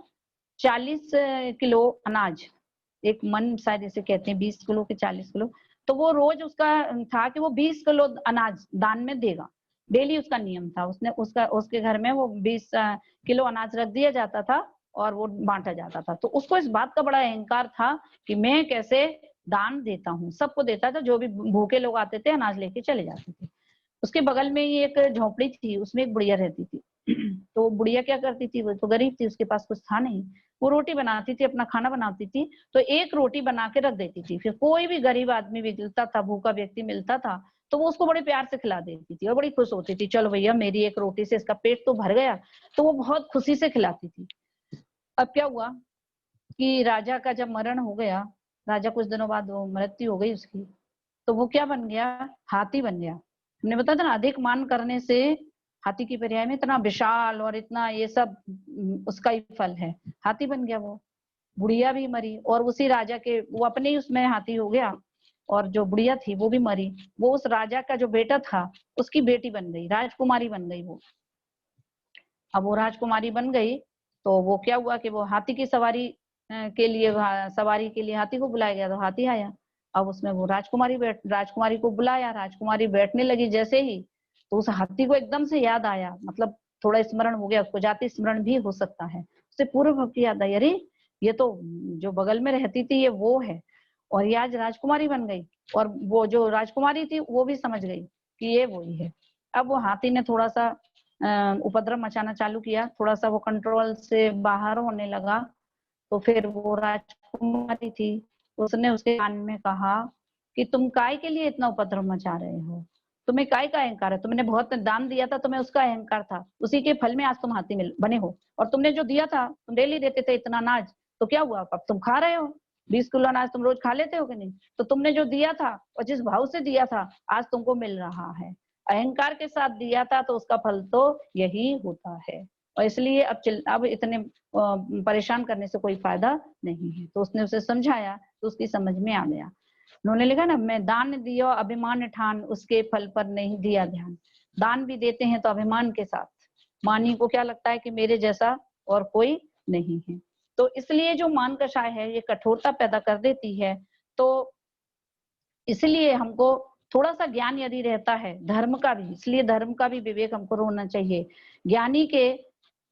40 किलो अनाज, एक मन शायद इसे कहते हैं, 20 किलो के 40 किलो। तो वो रोज उसका था कि वो 20 किलो अनाज दान में देगा, डेली उसका नियम था। उसके घर में वो 20 किलो अनाज रख दिया जाता था और वो बांटा जाता था। तो उसको इस बात का बड़ा अहंकार था कि मैं कैसे दान देता हूँ, सबको देता था, जो भी भूखे लोग आते थे अनाज लेके चले जाते थे। उसके बगल में ही एक झोपड़ी थी, उसमें एक बुढ़िया रहती थी। तो बुढ़िया क्या करती थी, वो तो गरीब थी, उसके पास कुछ था नहीं। वो रोटी बनाती थी, अपना खाना बनाती थी, तो एक रोटी बना के रख देती थी। फिर कोई भी गरीब आदमी मिलता था, भूखा व्यक्ति मिलता था, तो वो उसको बड़े प्यार से खिला देती थी और बड़ी खुश होती थी, चलो भैया मेरी एक रोटी से इसका पेट तो भर गया। तो वो बहुत खुशी से खिलाती थी। अब क्या हुआ कि राजा का जब मरण हो गया, राजा कुछ दिनों बाद वो मृत्यु हो गई उसकी, तो वो क्या बन गया, हाथी बन गया। हमने बताया था ना, अधिक मान करने से हाथी की पर्याय में इतना विशाल और इतना ये सब उसका ही फल है। हाथी बन गया वो। बुढ़िया भी मरी और उसी राजा के, वो अपने ही उसमें हाथी हो गया, और जो बुढ़िया थी वो भी मरी। वो उस राजा का जो बेटा था उसकी बेटी बन गई, राजकुमारी बन गई वो। अब वो राजकुमारी बन गई तो वो क्या हुआ कि वो हाथी की सवारी के लिए, सवारी के लिए हाथी को बुलाया गया, तो हाथी आया। अब उसमें वो राजकुमारी को बुलाया, राजकुमारी बैठने लगी जैसे ही, तो उस हाथी को एकदम से याद आया, मतलब थोड़ा स्मरण हो गया उसको, जाति स्मरण भी हो सकता है, उसे पूर्व भक्ति याद आई, अरे ये तो जो बगल में रहती थी ये वो है, और ये आज राजकुमारी बन गई, और वो जो राजकुमारी थी वो भी समझ गई कि ये वही है। अब वो हाथी ने थोड़ा सा उपद्रव मचाना चालू किया, थोड़ा सा वो कंट्रोल से बाहर होने लगा, तो फिर वो राजकुमारी थी, उसने उसके कान में कहा कि तुम काय के लिए इतना उपद्रव मचा रहे हो, तुम्हें काय का अहंकार है, तुमने बहुत दान दिया था, तुम्हें उसका अहंकार था, उसी के फल में आज तुम हाथी बने हो, और तुमने जो दिया था, तुम डेली देते थे इतना अनाज, तो क्या हुआ, अब तुम खा रहे हो 20 किलो अनाज, तुम रोज खा लेते हो कि नहीं, तो तुमने जो दिया था और जिस भाव से दिया था आज तुमको मिल रहा है, अहंकार के साथ दिया था तो उसका फल तो यही होता है, और इसलिए अब इतने परेशान करने से कोई फायदा नहीं है। तो उसने उसे समझाया तो उसकी समझ में आ गया। उन्होंने लिखा ना, मैं दान दियो अभिमान ठान, उसके फल पर नहीं दिया ध्यान। दान भी देते हैं तो अभिमान के साथ, मानी को क्या लगता है कि मेरे जैसा और कोई नहीं है, तो इसलिए जो मान कषाय है ये कठोरता पैदा कर देती है। तो इसलिए हमको थोड़ा सा ज्ञान यदि रहता है धर्म का भी, इसलिए धर्म का भी विवेक हमको होना चाहिए। ज्ञानी के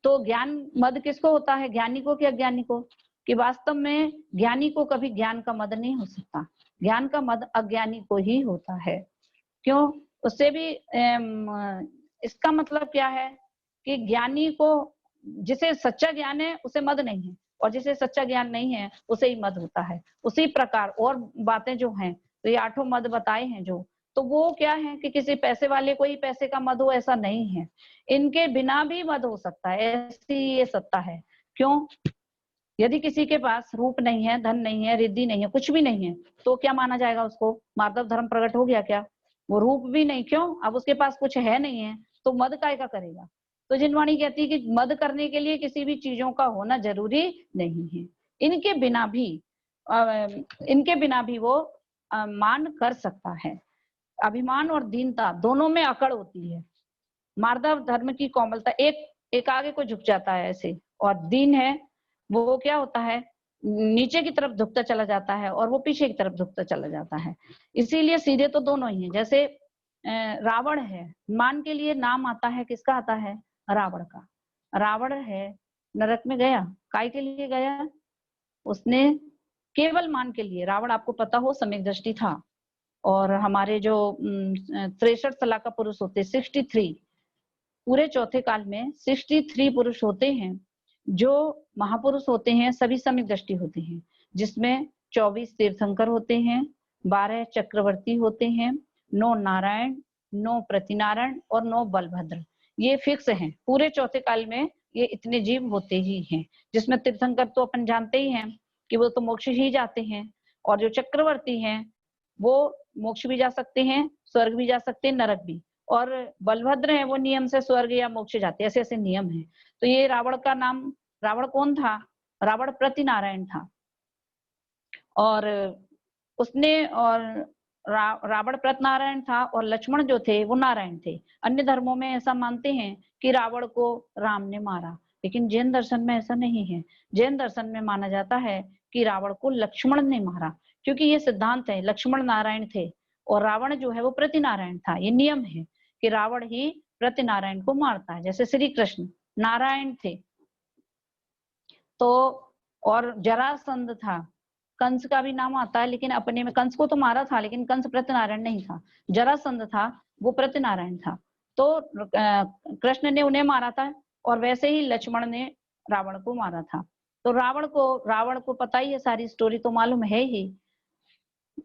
तो ज्ञान मद किसको होता है, ज्ञानी को कि अज्ञानी को, कि वास्तव में ज्ञानी को कभी ज्ञान का मद नहीं हो सकता, ज्ञान का मद अज्ञानी को ही होता है। क्यों, उससे भी इसका मतलब क्या है कि ज्ञानी को, जिसे सच्चा ज्ञान है उसे मद नहीं है, और जिसे सच्चा ज्ञान नहीं है उसे ही मद होता है। उसी प्रकार और बातें जो हैं, तो ये 8 मद बताए हैं जो, तो वो क्या है कि किसी पैसे वाले को ही पैसे का मद हो ऐसा नहीं है, इनके बिना भी मद हो सकता है, ऐसी ये सत्ता है। क्यों, यदि किसी के पास रूप नहीं है, धन नहीं है, रिद्धि नहीं है, कुछ भी नहीं है, तो क्या माना जाएगा उसको, माधव धर्म प्रकट हो गया क्या, वो रूप भी नहीं, क्यों, अब उसके पास कुछ है नहीं है तो मद काय का करेगा। तो जिनवाणी कहती है कि मद करने के लिए किसी भी चीजों का होना जरूरी नहीं है, इनके बिना भी वो मान कर सकता है। अभिमान और दीनता दोनों में अकड़ होती है। मार्दव धर्म की कोमलता, एक आगे को झुक जाता है ऐसे, और दीन है वो क्या होता है, नीचे की तरफ झुकता चला जाता है, और वो पीछे की तरफ झुकता चला जाता है। इसीलिए सीधे तो दोनों ही हैं। जैसे रावण है, मान के लिए नाम आता है, किसका आता है, रावण का। रावण है, नरक में गया, काय के लिए गया, उसने केवल मान के लिए, रावण आपको पता हो सम्यक दृष्टि था, और हमारे जो 63 तला का पुरुष होते 63, पूरे चौथे काल में 63 पुरुष होते हैं, जो महापुरुष होते हैं, सभी सम्यक दृष्टि होते हैं, जिसमें 24 तीर्थंकर होते हैं, 12 चक्रवर्ती होते हैं, 9 नारायण, 9 प्रतिनारायण और 9 बलभद्र, ये फिक्स हैं पूरे चौथे काल में, ये इतने जीव होते ही हैं। जिसमें तीर्थंकर तो अपन जानते ही हैं कि वो तो मोक्ष ही जाते हैं, और जो चक्रवर्ती हैं वो मोक्ष भी जा सकते हैं, स्वर्ग भी जा सकते हैं, नरक भी, और बलभद्र है वो नियम से स्वर्ग या मोक्ष जाते, ऐसे ऐसे नियम है। तो ये रावण का नाम, रावण कौन था, रावण प्रतिनारायण था, और उसने और रावण प्रतनारायण था, और लक्ष्मण जो थे वो नारायण थे। अन्य धर्मों में ऐसा मानते हैं कि रावण को राम ने मारा, लेकिन जैन दर्शन में ऐसा नहीं है। जैन दर्शन में माना जाता है कि रावण को लक्ष्मण ने मारा, क्योंकि ये सिद्धांत है, लक्ष्मण नारायण थे और रावण जो है वो प्रतिनारायण था। ये नियम है कि रावण ही प्रतिनारायण को मारता है, जैसे श्री कृष्ण नारायण थे। तो और जरासंध था, कंस का भी नाम आता है, लेकिन अपने में कंस को तो मारा था, लेकिन कंस प्रत्यनारायण नहीं था। जरासंध था, वो प्रत्यनारायण था। तो कृष्ण ने उन्हें मारा था, और वैसे ही लक्ष्मण ने रावण को मारा था। तो रावण को पता ही है, सारी स्टोरी तो मालूम है ही।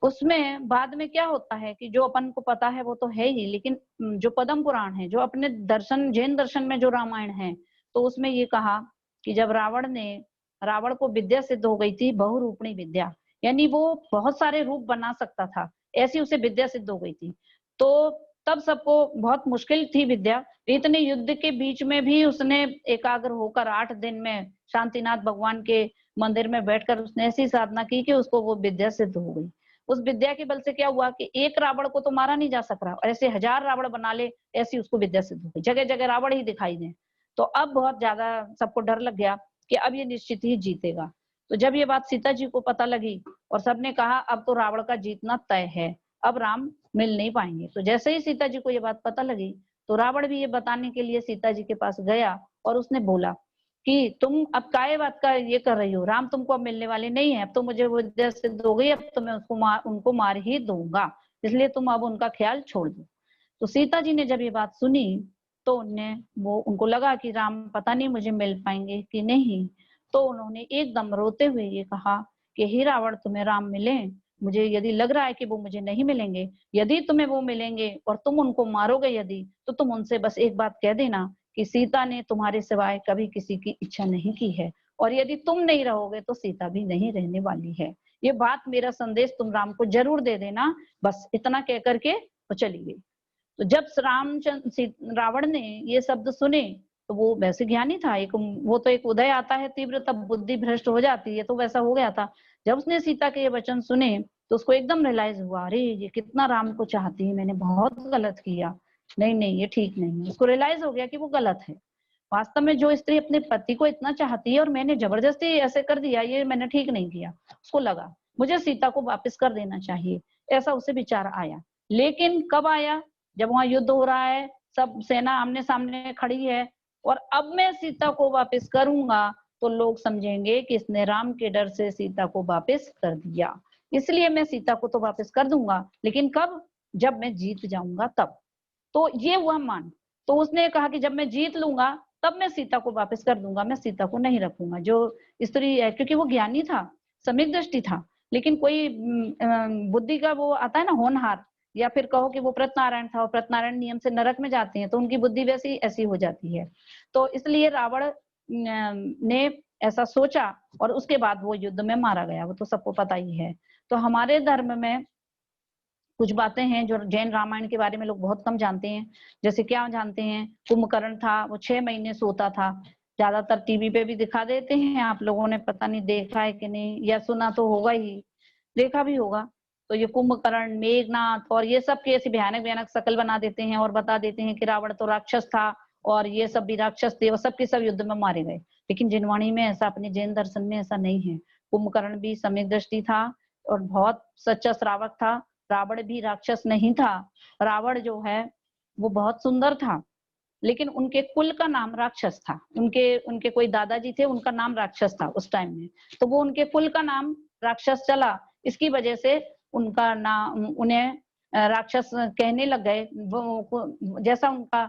उसमें बाद में क्या होता है कि जो अपन को पता है वो तो है ही, लेकिन जो पद्म पुराण है, जो अपने दर्शन, जैन दर्शन में जो रामायण है, तो उसमें ये कहा कि जब रावण को विद्या सिद्ध हो गई थी, बहुरूपणी विद्या, यानी वो बहुत सारे रूप बना सकता था, ऐसी उसे विद्या सिद्ध हो गई थी। तो तब सबको बहुत मुश्किल थी विद्या, इतने युद्ध के बीच में भी उसने एकाग्र होकर 8 दिन में शांतिनाथ भगवान के मंदिर में बैठकर उसने ऐसी साधना की कि उसको वो विद्या सिद्ध हो गई। उस विद्या के बल से क्या हुआ कि एक रावण को तो मारा नहीं जा सक रहा, और ऐसे 1000 रावण बना ले, ऐसी उसको विद्या सिद्ध हो गई, जगह जगह रावण ही दिखाई दे। तो अब बहुत ज्यादा सबको डर लग गया कि अब ये निश्चित ही जीतेगा। तो जब ये बात सीता जी को पता लगी, और सबने कहा अब तो रावण का जीतना तय है, अब राम मिल नहीं पाएंगे। तो जैसे ही सीता जी को ये बात पता लगी तो रावण भी ये बताने के लिए सीता जी के पास गया और उसने बोला कि तुम अब काय बात का ये कर रही हो, राम तुमको अब मिलने वाले नहीं है, अब तो मुझे वो विद्या सिद्ध हो गई, अब तो मैं उनको मार ही दूंगा, इसलिए तुम अब उनका ख्याल छोड़ दो। तो सीता जी ने जब ये बात सुनी तो उनको लगा कि राम पता नहीं मुझे मिल पाएंगे कि नहीं। तो उन्होंने एकदम रोते हुए ये कहा कि हे रावण, तुम्हें राम मिले, मुझे यदि लग रहा है कि वो मुझे नहीं मिलेंगे, यदि तुम्हें वो मिलेंगे और तुम उनको मारोगे यदि, तो तुम उनसे बस एक बात कह देना कि सीता ने तुम्हारे सिवाय कभी किसी की इच्छा नहीं की है, और यदि तुम नहीं रहोगे तो सीता भी नहीं रहने वाली है। ये बात, मेरा संदेश तुम राम को जरूर दे देना। बस इतना कह करके वो चली गई। तो जब रावण ने ये शब्द सुने तो वो वैसे ज्ञानी था, वो तो एक उदय आता है तीव्र, तब बुद्धि भ्रष्ट हो जाती है, तो वैसा हो गया था। जब उसने सीता के ये वचन सुने तो उसको एकदम रियलाइज हुआ, अरे ये कितना राम को चाहती है, मैंने बहुत गलत किया, नहीं नहीं ये ठीक नहीं है। उसको रियलाइज हो गया कि वो गलत है। वास्तव में जो स्त्री अपने पति को इतना चाहती है और मैंने जबरदस्ती ऐसे कर दिया, ये मैंने ठीक नहीं किया। उसको लगा मुझे सीता को वापस कर देना चाहिए, ऐसा उसे विचार आया। लेकिन कब आया? जब वहां युद्ध हो रहा है, सब सेना आमने सामने खड़ी है, और अब मैं सीता को वापस करूंगा तो लोग समझेंगे कि इसने राम के डर से सीता को वापस कर दिया, इसलिए मैं सीता को तो वापस कर दूंगा, लेकिन कब? जब मैं जीत जाऊंगा तब। तो ये हुआ मान। तो उसने कहा कि जब मैं जीत लूंगा तब मैं सीता को वापस कर दूंगा, मैं सीता को नहीं रखूंगा। जो स्त्री है, क्योंकि वो ज्ञानी था, सम्यक दृष्टि था, लेकिन कोई बुद्धि का वो आता है ना होनहार, या फिर कहो कि वो प्रतनारायण था और प्रतनारायण नियम से नरक में जाते हैं, तो उनकी बुद्धि वैसी ऐसी हो जाती है। तो इसलिए रावण ने ऐसा सोचा और उसके बाद वो युद्ध में मारा गया, वो तो सबको पता ही है। तो हमारे धर्म में कुछ बातें हैं जो जैन रामायण के बारे में लोग बहुत कम जानते हैं। जैसे क्या जानते हैं? कुंभकर्ण था, वो 6 महीने सोता था। ज्यादातर टीवी पे भी दिखा देते हैं, आप लोगों ने पता नहीं देखा है कि नहीं, या सुना तो होगा ही, देखा भी होगा। तो ये कुंभकर्ण, मेघनाथ और ये सब की ऐसी भयानक भयानक शकल बना देते हैं और बता देते हैं कि रावण तो राक्षस था और ये सब भी राक्षस थे, वो सब के सब युद्ध में मारे गए। लेकिन जिनवाणी में ऐसा, अपने जैन दर्शन में ऐसा नहीं है। कुंभकर्ण भी सम्यक दृष्टि था और बहुत सच्चा श्रावक था। रावण भी राक्षस नहीं था। रावण जो है वो बहुत सुंदर था, लेकिन उनके कुल का नाम राक्षस था। उनके उनके कोई दादाजी थे, उनका नाम राक्षस था उस टाइम में, तो वो उनके कुल का नाम राक्षस चला। इसकी वजह से उनका नाम, उन्हें राक्षस कहने लग गए। जैसा उनका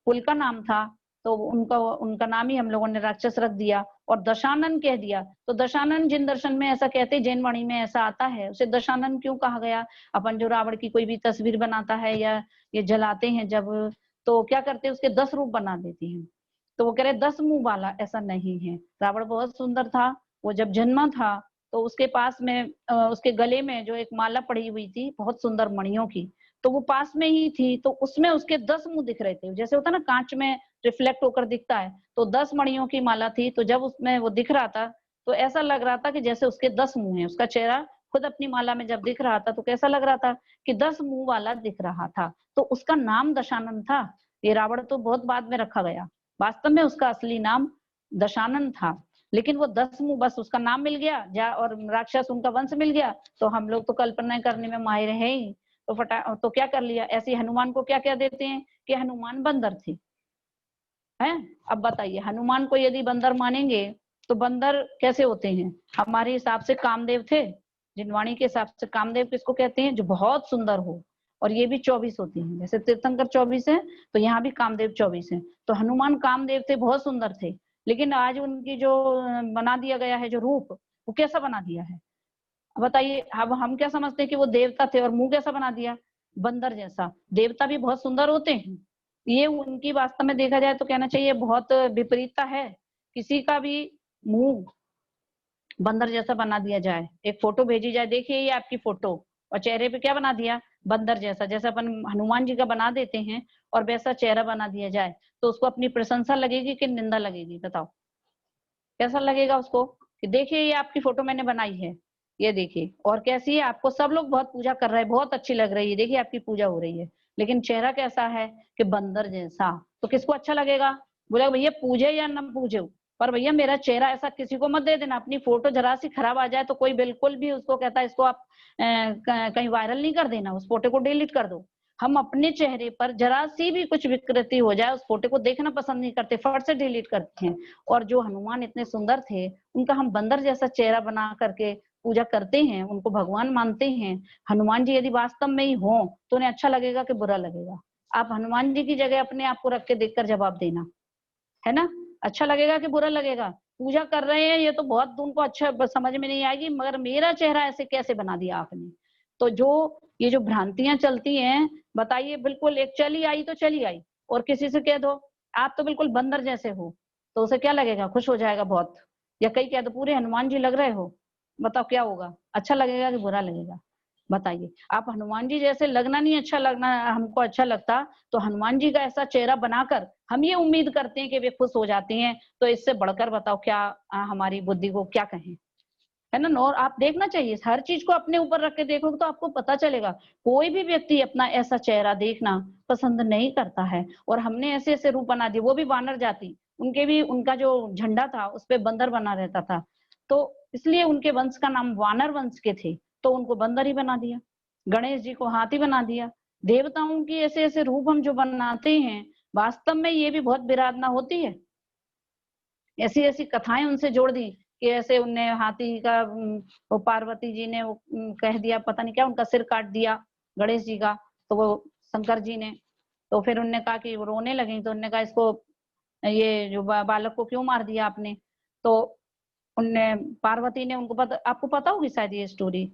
कुल का नाम था तो उनका उनका नाम ही हम लोगों ने राक्षस रख दिया और दशानन कह दिया। तो दशानन जिन दर्शन में ऐसा कहते, जैन वाणी में ऐसा आता है, उसे दशानन क्यों कहा गया? अपन जो रावण की कोई भी तस्वीर बनाता है या ये जलाते हैं जब, तो क्या करते हैं, उसके 10 रूप बना देते हैं। तो वो कह रहे 10 मुंह वाला, ऐसा नहीं है। रावण बहुत सुंदर था। वो जब जन्मा था तो उसके पास में उसके गले में जो एक माला पड़ी हुई थी बहुत सुंदर मणियों की, तो वो पास में ही थी, तो उसमें उसके 10 मुंह दिख रहे थे। जैसे होता है ना कांच में रिफ्लेक्ट होकर दिखता है, तो 10 मणियों की माला थी, तो जब उसमें वो दिख रहा था तो ऐसा लग रहा था कि जैसे उसके 10 मुंह हैं। उसका चेहरा खुद अपनी माला में जब दिख रहा था तो कैसा लग रहा था कि 10 मुंह वाला दिख रहा था। तो उसका नाम दशानन था। ये रावण तो बहुत बाद में रखा गया, वास्तव में उसका असली नाम दशानन था। लेकिन वो 10 मुंह बस उसका नाम मिल गया और राक्षस उनका वंश मिल गया, तो हम लोग तो कल्पना करने में माहिर है ही। तो क्या कर लिया, ऐसे हनुमान को क्या कह देते हैं कि हनुमान बंदर थे, हैं? अब बताइए, हनुमान को यदि बंदर मानेंगे तो बंदर कैसे होते हैं? हमारे हिसाब से कामदेव थे, जिनवाणी के हिसाब से कामदेव किसको कहते हैं? जो बहुत सुंदर हो। और ये भी 24 होती हैं, जैसे तीर्थंकर 24 है तो यहाँ भी कामदेव 24 है। तो हनुमान कामदेव थे, बहुत सुंदर थे। लेकिन आज उनकी जो बना दिया गया है जो रूप, वो कैसा बना दिया है बताइए। अब हम क्या समझते हैं कि वो देवता थे और मुंह कैसा बना दिया, बंदर जैसा। देवता भी बहुत सुंदर होते हैं। ये उनकी वास्तव में देखा जाए तो कहना चाहिए बहुत विपरीतता है। किसी का भी मुंह बंदर जैसा बना दिया जाए, एक फोटो भेजी जाए, देखिए ये आपकी फोटो, और चेहरे पे क्या बना दिया, बंदर जैसा, जैसा अपन हनुमान जी का बना देते हैं और वैसा चेहरा बना दिया जाए, तो उसको अपनी प्रशंसा लगेगी कि निंदा लगेगी? बताओ कैसा लगेगा उसको कि देखिए ये आपकी फोटो मैंने बनाई है, ये देखिए, और कैसी है, आपको सब लोग बहुत पूजा कर रहे हैं, बहुत अच्छी लग रही है, देखिए आपकी पूजा हो रही है। लेकिन चेहरा कैसा है कि बंदर जैसा, तो किसको अच्छा लगेगा? बोला भैया पूजे या न पूजे, पर भैया मेरा चेहरा ऐसा किसी को मत दे देना। अपनी फोटो जरा सी खराब आ जाए तो कोई बिल्कुल भी उसको कहता है इसको आप कहीं वायरल नहीं कर देना, उस फोटो को डिलीट कर दो। हम अपने चेहरे पर जरा सी भी कुछ विकृति हो जाए उस फोटो को देखना पसंद नहीं करते, फट से डिलीट करते हैं। और जो हनुमान इतने सुंदर थे, उनका हम बंदर जैसा चेहरा बना करके पूजा करते हैं, उनको भगवान मानते हैं। हनुमान जी यदि वास्तव में ही हो तो उन्हें अच्छा लगेगा कि बुरा लगेगा? आप हनुमान जी की जगह अपने आप को रख के देखकर जवाब देना, है ना? अच्छा लगेगा कि बुरा लगेगा? पूजा कर रहे हैं ये तो बहुत उनको अच्छा समझ में नहीं आएगी, मगर मेरा चेहरा ऐसे कैसे बना दिया आपने? तो जो ये जो भ्रांतियां चलती हैं, बताइए, बिल्कुल एक चली आई तो चली आई, और किसी से कह दो आप तो बिल्कुल बंदर जैसे हो, तो उसे क्या लगेगा? खुश हो जाएगा बहुत। या कहीं कह दो पूरे हनुमान जी लग रहे हो, बताओ क्या होगा? अच्छा लगेगा कि बुरा लगेगा? बताइए। आप हनुमान जी जैसे लगना नहीं अच्छा लगना हमको अच्छा लगता, तो हनुमान जी का ऐसा चेहरा बनाकर हम ये उम्मीद करते हैं कि वे खुश हो जाते हैं, तो इससे बढ़कर बताओ क्या हमारी बुद्धि को क्या कहें? है ना? और आप देखना चाहिए, हर चीज को अपने ऊपर रख के देखोगे तो आपको पता चलेगा। कोई भी व्यक्ति अपना ऐसा चेहरा देखना पसंद नहीं करता है, और हमने ऐसे ऐसे रूप बना दिए, वो भी वानर जाति। उनके भी उनका जो झंडा था उस पे बंदर बना रहता था, तो इसलिए उनके वंश का नाम वानर वंश के थे, तो उनको बंदर ही बना दिया। गणेश जी को हाथी बना दिया। देवताओं की ऐसे ऐसे रूप हम जो बनाते हैं, वास्तव में ये भी बहुत विराधना होती है। ऐसी ऐसी कथाएं उनसे जोड़ दी कि ऐसे उनने हाथी का वो पार्वती जी ने वो कह दिया, पता नहीं क्या, उनका सिर काट दिया गणेश जी का, तो वो शंकर जी ने, तो फिर उनने कहा कि वो रोने लगी, तो उनने कहा इसको ये जो बालक को क्यों मार दिया आपने? तो उनने पार्वती ने उनको पता, आपको पता होगी शायद ये स्टोरी,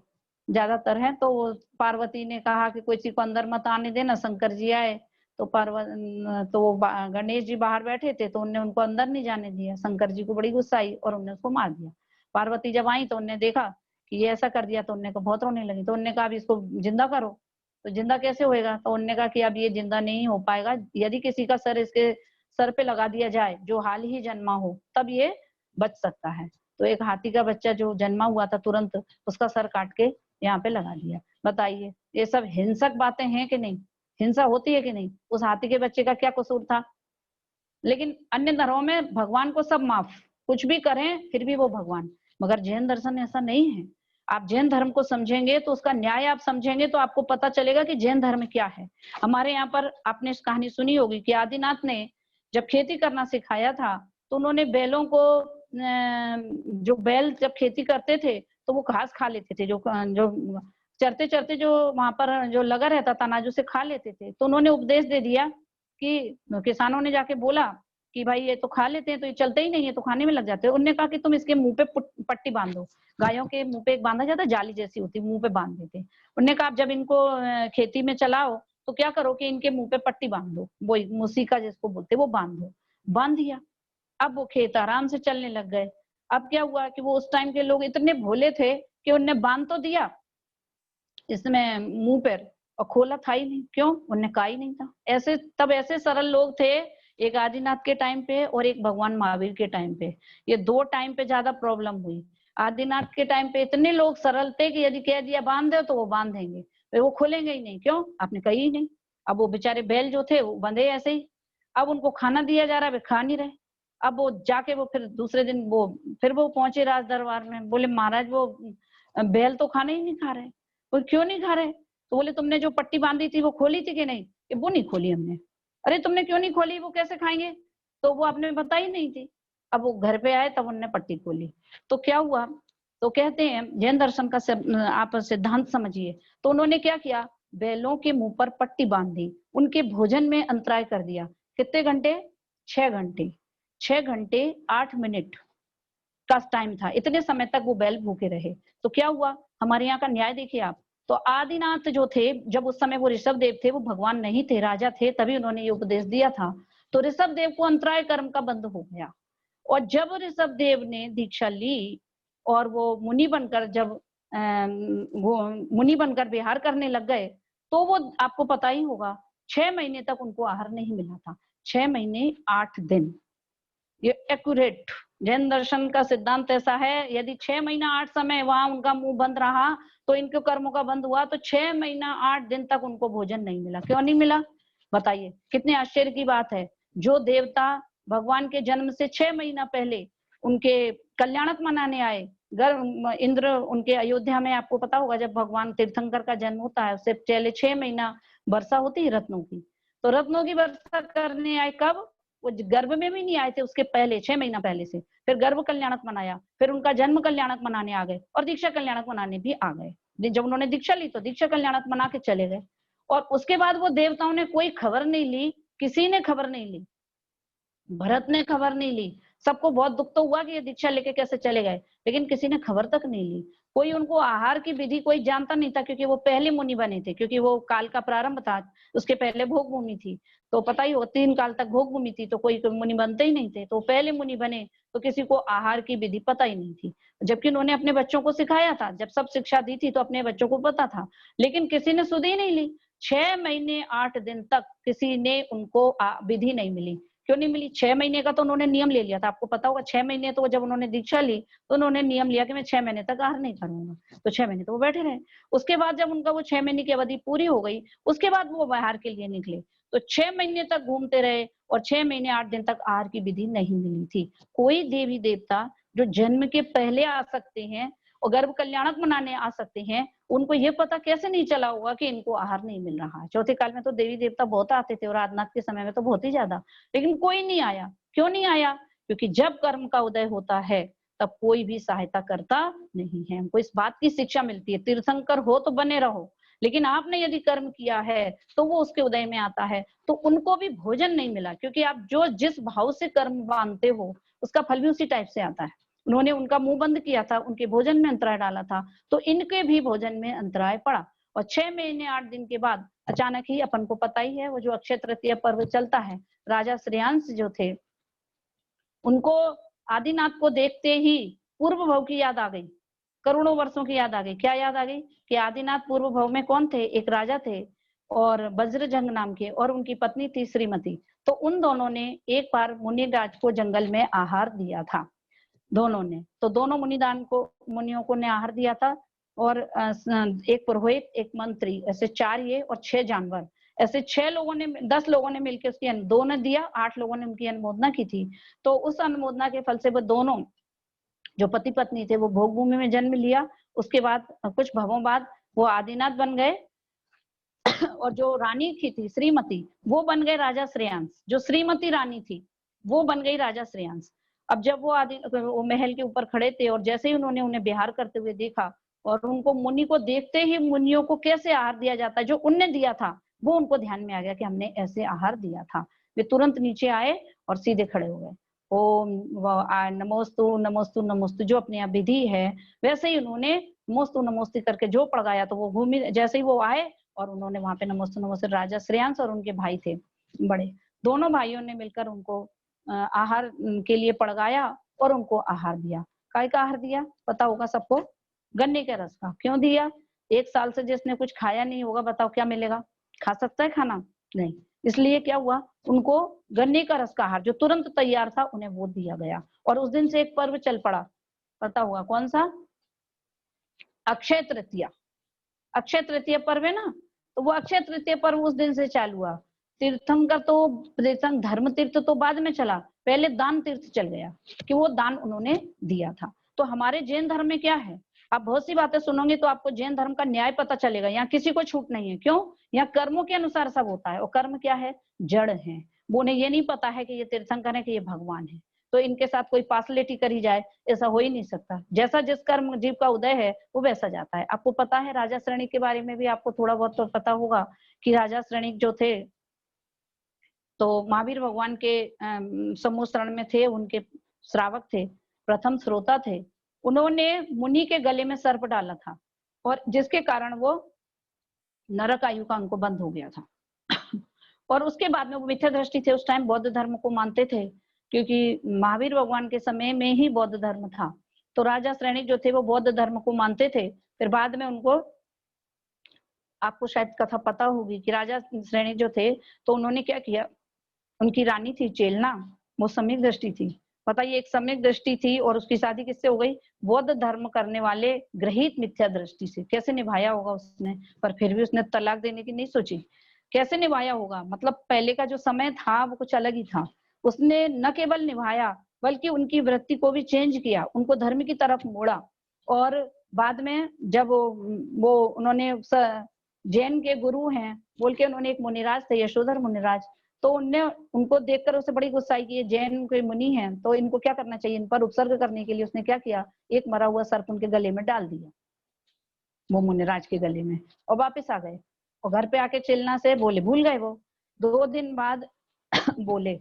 ज्यादातर है, तो वो पार्वती ने कहा कि कोई चीज को अंदर मत आने देना, शंकर जी आए, तो तो वो गणेश जी बाहर बैठे थे, तो उनने उनको अंदर नहीं जाने दिया। शंकर जी को बड़ी गुस्सा आई और उनने उसको मार दिया। पार्वती जब आई तो उनने देखा कि ये ऐसा कर दिया, तो उनने को बहुत रोने लगी, तो उनने कहा अब इसको जिंदा करो। तो जिंदा कैसे होएगा? तो उनने कहा कि अब ये जिंदा नहीं हो पाएगा, यदि किसी का सर इसके सर पे लगा दिया जाए जो हाल ही जन्मा हो, तब ये बच सकता है। तो एक हाथी का बच्चा जो जन्मा हुआ था, तुरंत उसका सर काट के यहाँ पे लगा दिया। बताइए, ये सब हिंसक बातें हैं कि नहीं? हिंसा होती है कि नहीं? उस हाथी के बच्चे का क्या कसूर था? लेकिन अन्य धर्मों में भगवान को सब माफ, कुछ भी करें फिर भी वो भगवान। मगर जैन दर्शन ऐसा नहीं है। आप जैन धर्म को समझेंगे तो उसका न्याय आप समझेंगे तो आपको पता चलेगा कि जैन धर्म क्या है। हमारे यहाँ पर आपने इस कहानी सुनी होगी कि आदिनाथ ने जब खेती करना सिखाया था, तो उन्होंने बैलों को जो बैल जब खेती करते थे तो वो घास खा लेते थे, जो जो चरते चरते जो वहां पर जो लगा रहता था अनाज उसे खा लेते थे। तो उन्होंने उपदेश दे दिया कि किसानों ने जाके बोला कि भाई ये तो खा लेते हैं, तो ये चलते ही नहीं है, तो खाने में लग जाते हैं। उन्होंने कहा कि तुम इसके मुंह पे पट्टी बांध दो। गायों के मुंह पे एक बांधा जाता है, जाली जैसी होती है, मुंह पे बांध देते। उन्होंने कहा आप जब इनको खेती में चलाओ तो क्या करो कि इनके मुंह पे पट्टी बांध दो, वो मुसीका जिसको बोलते वो बांध दो। बांध दिया। अब वो खेत आराम से चलने लग गए। अब क्या हुआ कि वो उस टाइम के लोग इतने भोले थे कि उनने बांध तो दिया इसमें मुंह पर, और खोला था ही नहीं। क्यों? उन्हें कहा ही नहीं था। ऐसे तब ऐसे सरल लोग थे, एक आदिनाथ के टाइम पे और एक भगवान महावीर के टाइम पे। ये दो टाइम पे ज्यादा प्रॉब्लम हुई। आदिनाथ के टाइम पे इतने लोग सरल थे कि यदि कह दिया बांध दो तो वो बांध देंगे, फिर वो खोलेंगे ही नहीं। क्यों? आपने कही ही नहीं। अब वो बेचारे बैल जो थे वो बंधे ऐसे ही। अब उनको खाना दिया जा रहा है, वे खा नहीं रहे। अब वो जाके वो फिर दूसरे दिन वो पहुंचे राज दरबार में, बोले महाराज वो बैल तो खाना ही नहीं खा रहे। बोले क्यों नहीं खा रहे? तो बोले तुमने जो पट्टी बांधी थी वो खोली थी कि नहीं? कि वो नहीं खोली हमने। अरे तुमने क्यों नहीं खोली, वो कैसे खाएंगे? तो वो आपने बताई नहीं थी। अब वो घर पे आए तब उन्होंने पट्टी खोली। तो क्या हुआ? तो कहते हैं जैन दर्शन का आप सिद्धांत समझिए। तो उन्होंने क्या किया, बैलों के मुंह पर पट्टी बांध दी, उनके भोजन में अंतराय कर दिया। कितने घंटे? 6 घंटे। 6 घंटे 8 मिनट का टाइम था, इतने समय तक वो बैल भूखे रहे। तो क्या हुआ? हमारे यहाँ का न्याय देखिए आप। तो आदिनाथ जो थे, जब उस समय वो ऋषभ देव थे, वो भगवान नहीं थे, राजा थे, तभी उन्होंने ये उपदेश दिया था। तो ऋषभ देव को अंतराय कर्म का बंद हो गया। और जब ऋषभ देव ने दीक्षा ली और वो मुनि बनकर जब वो मुनि बनकर विहार करने लग गए, तो वो आपको पता ही होगा 6 महीने तक उनको आहार नहीं मिला था। 6 महीने 8 दिन, ये एक्यूरेट जैन दर्शन का सिद्धांत ऐसा है। यदि 6 महीना 8 समय वहां उनका मुंह बंद रहा तो इनके कर्मों का बंद हुआ, तो 6 महीना 8 दिन तक उनको भोजन नहीं मिला। क्यों नहीं मिला? बताइए, कितने आश्चर्य की बात है। जो देवता भगवान के जन्म से 6 महीना पहले उनके कल्याणक मनाने आए। इंद्र उनके अयोध्या में, आपको पता होगा जब भगवान तीर्थंकर का जन्म होता है उससे पहले 6 महीना वर्षा होती है रत्नों की, तो रत्नों की वर्षा करने आए। कब? वो गर्भ में भी नहीं आए थे, उसके पहले 6 महीना पहले से। फिर गर्भ कल्याणक मनाया, फिर उनका जन्म कल्याणक मनाने आ गए और दीक्षा कल्याणक मनाने भी आ गए। जब उन्होंने दीक्षा ली तो दीक्षा कल्याणक मना के चले गए। और उसके बाद वो देवताओं ने कोई खबर नहीं ली, किसी ने खबर नहीं ली, भरत ने खबर नहीं ली। सबको बहुत दुख तो हुआ कि ये दीक्षा लेके कैसे चले गए, लेकिन किसी ने खबर तक नहीं ली। कोई उनको आहार की विधि कोई जानता नहीं था, क्योंकि वो पहले मुनि बने थे, क्योंकि वो काल का प्रारंभ था, उसके पहले भोग भूमि थी। तो पता ही हो 3 काल तक भोग भूमि थी, तो कोई मुनि बनते ही नहीं थे, तो पहले मुनि बने, तो किसी को आहार की विधि पता ही नहीं थी। जबकि उन्होंने अपने बच्चों को सिखाया था, जब सब शिक्षा दी थी तो अपने बच्चों को पता था, लेकिन किसी ने सुध ही नहीं ली। 6 महीने 8 दिन तक किसी ने उनको विधि नहीं मिली। क्यों नहीं मिली? 6 महीने का तो उन्होंने नियम ले लिया था, आपको पता होगा। 6 महीने तो जब उन्होंने दीक्षा ली तो उन्होंने नियम लिया कि मैं 6 महीने तक आहार नहीं करूंगा, तो 6 महीने तो वो बैठे रहे। उसके बाद जब उनका वो 6 महीने की अवधि पूरी हो गई, उसके बाद वो आहार के लिए निकले, तो 6 महीने तक घूमते रहे और 6 महीने 8 दिन तक आहार की विधि नहीं मिली थी। कोई देवी देवता जो जन्म के पहले आ सकते हैं और गर्भ कल्याणक मनाने आ सकते हैं, उनको ये पता कैसे नहीं चला होगा कि इनको आहार नहीं मिल रहा है। चौथे काल में तो देवी देवता बहुत आते थे और आदिनाथ के समय में तो बहुत ही ज्यादा, लेकिन कोई नहीं आया। क्यों नहीं आया? क्योंकि जब कर्म का उदय होता है तब कोई भी सहायता करता नहीं है। हमको इस बात की शिक्षा मिलती है, तीर्थंकर हो तो बने रहो, लेकिन आपने यदि कर्म किया है तो वो उसके उदय में आता है। तो उनको भी भोजन नहीं मिला, क्योंकि आप जो जिस भाव से कर्म बांधते हो उसका फल भी उसी टाइप से आता है। उन्होंने उनका मुंह बंद किया था, उनके भोजन में अंतराय डाला था, तो इनके भी भोजन में अंतराय पड़ा। और 6 महीने 8 दिन के बाद अचानक ही, अपन को पता ही है, वो जो अक्षय तृतीया पर्व चलता है, राजा श्रेयांश जो थे उनको आदिनाथ को देखते ही पूर्व भव की याद आ गई, करोड़ों वर्षों की याद आ गई। क्या याद आ गई? कि आदिनाथ पूर्व भव में कौन थे? एक राजा थे और वज्रजंग नाम के, और उनकी पत्नी थी श्रीमती। तो उन दोनों ने एक बार मुनिराज को जंगल में आहार दिया था, दोनों ने। तो दोनों मुनियों को ने आहार दिया था, और एक पुरोहित, एक मंत्री, ऐसे 4 ये और 6 जानवर, ऐसे 6 लोगों ने, 10 लोगों ने मिलकर उसकी 2 ने दिया, 8 लोगों ने उनकी अनुमोदना की थी। तो उस अनुमोदना के फल से वो दोनों जो पति पत्नी थे वो भोग भूमि में जन्म लिया। उसके बाद कुछ भवों बाद वो आदिनाथ बन गए और जो रानी की थी श्रीमती, वो बन गए राजा श्रेयांश। जो श्रीमती रानी थी वो बन गई राजा श्रेयांश। अब जब वो महल के ऊपर खड़े थे और जैसे ही उन्होंने उन्हें विहार करते हुए देखा, और उनको मुनि को देखते ही मुनियों को कैसे आहार दिया जाता है जो उनने दिया था, वो उनको ध्यान में आ गया कि हमने ऐसे आहार दिया था। वे तुरंत नीचे आए और सीधे खड़े हो गए। ओम नमोस्तु नमोस्तु नमोस्तु, जो अपनी विधि है वैसे ही उन्होंने नमोस्तु नमोस्तु करके जो पड़गाया, तो वो भूमि जैसे ही वो आए और उन्होंने वहां पे नमोस्तु नमोस्तु, राजा श्रेयांश और उनके भाई थे बड़े, दोनों भाइयों ने मिलकर उनको आहार के लिए पड़गाया और उनको आहार दिया। काय का आहार दिया? पता होगा सबको, गन्ने के रस का। क्यों दिया? 1 साल से जिसने कुछ खाया नहीं होगा, बताओ क्या मिलेगा? खा सकता है खाना? नहीं। इसलिए क्या हुआ, उनको गन्ने का रस का आहार जो तुरंत तैयार था उन्हें वो दिया गया। और उस दिन से एक पर्व चल पड़ा, पता होगा कौन सा? अक्षय तृतीया। अक्षय तृतीया पर्व है ना, तो वो अक्षय तृतीया पर्व उस दिन से चालू हुआ। तीर्थंकर तो धर्म तीर्थ तो बाद में चला, पहले दान तीर्थ चल गया, कि वो दान उन्होंने दिया था। तो हमारे जैन धर्म में क्या है, आप बहुत सी बातें सुनोगे तो आपको जैन धर्म का न्याय पता चलेगा। यहाँ किसी को छूट नहीं है। क्यों? यहाँ कर्मों के अनुसार सब होता है, और कर्म क्या है? जड़ है। वो उन्हें ये नहीं पता है कि ये तीर्थंकर है कि ये भगवान है, तो इनके साथ कोई पासलेटी करी जाए, ऐसा हो ही नहीं सकता। जैसा जिस कर्म जीव का उदय है वो वैसा जाता है। आपको पता है राजा श्रेणी के बारे में भी आपको थोड़ा बहुत तो पता होगा, कि राजा श्रेणी जो थे तो महावीर भगवान के समूह शरण में थे, उनके श्रावक थे, प्रथम श्रोता थे। उन्होंने मुनि के गले में सर्प डाला था, और जिसके कारण वो नरक आयु का उनको बंद हो गया था। और उसके बाद में वो मिथ्या दृष्टि थे, उस टाइम बौद्ध धर्म को मानते थे, क्योंकि महावीर भगवान के समय में ही बौद्ध धर्म था। तो राजा श्रेणी जो थे वो बौद्ध धर्म को मानते थे। फिर बाद में उनको, आपको शायद कथा पता होगी कि राजा श्रेणी जो थे तो उन्होंने क्या किया, उनकी रानी थी चेलना, वो सम्यक दृष्टि थी। पता, ये एक सम्यक दृष्टि थी, और उसकी शादी किससे हो गई? बौद्ध धर्म करने वाले ग्रहित मिथ्या दृष्टि से। कैसे निभाया होगा उसने, पर फिर भी उसने तलाक देने की नहीं सोची। कैसे निभाया होगा, मतलब पहले का जो समय था वो कुछ अलग ही था। उसने न केवल निभाया बल्कि उनकी वृत्ति को भी चेंज किया, उनको धर्म की तरफ मोड़ा। और बाद में जब वो उन्होंने जैन के गुरु हैं बोल के उन्होंने एक मुनिराज थे यशोधर मुनिराज, तो उनने उनको देखकर उसे बड़ी गुस्सा आई कि ये जैन के मुनि हैं तो इनको क्या करना चाहिए, इन पर उपसर्ग करने के लिए उसने क्या किया, एक मरा हुआ सर्प उनके गले में डाल दिया, वो मुनिराज के गले में, और वापस आ गए। और घर पे आके चिल्ला से बोले, भूल गए वो। 2 दिन बाद बोले,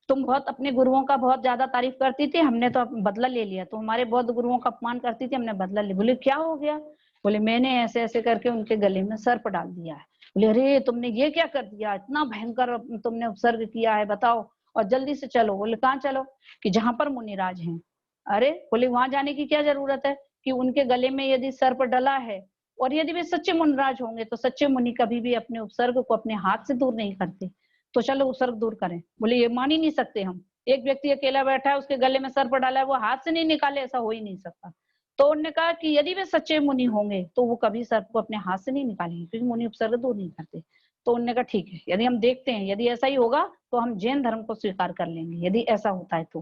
तुम बहुत अपने गुरुओं का बहुत ज्यादा तारीफ करती थी, हमने तो बदला ले लिया, तुम हमारे बौद्ध गुरुओं का अपमान करती थी, हमने बदला ले। बोले क्या हो गया? बोले मैंने ऐसे ऐसे करके उनके गले में सर्प डाल दिया है। बोले अरे तुमने ये क्या कर दिया, इतना भयंकर तुमने उपसर्ग किया है, बताओ और जल्दी से चलो। बोले कहाँ चलो? कि जहां पर मुनिराज हैं। अरे बोले वहां जाने की क्या जरूरत है, कि उनके गले में यदि सर्प डला है और यदि वे सच्चे मुनिराज होंगे तो सच्चे मुनि कभी भी अपने उपसर्ग को अपने हाथ से दूर नहीं करते, तो चलो उपसर्ग दूर करें। बोले ये मान ही नहीं सकते हम, एक व्यक्ति अकेला बैठा है उसके गले में सर्प डाला है वो हाथ से नहीं निकाले, ऐसा हो ही नहीं सकता। तो उन्होंने कहा कि यदि वे सच्चे मुनि होंगे तो वो कभी सर्प को अपने हाथ से नहीं निकालेंगे, क्योंकि मुनि उपसर्ग दूर नहीं करते। तो उन्होंने कहा ठीक है, यदि हम देखते हैं यदि ऐसा ही होगा तो हम जैन धर्म को स्वीकार कर लेंगे, यदि ऐसा होता है तो।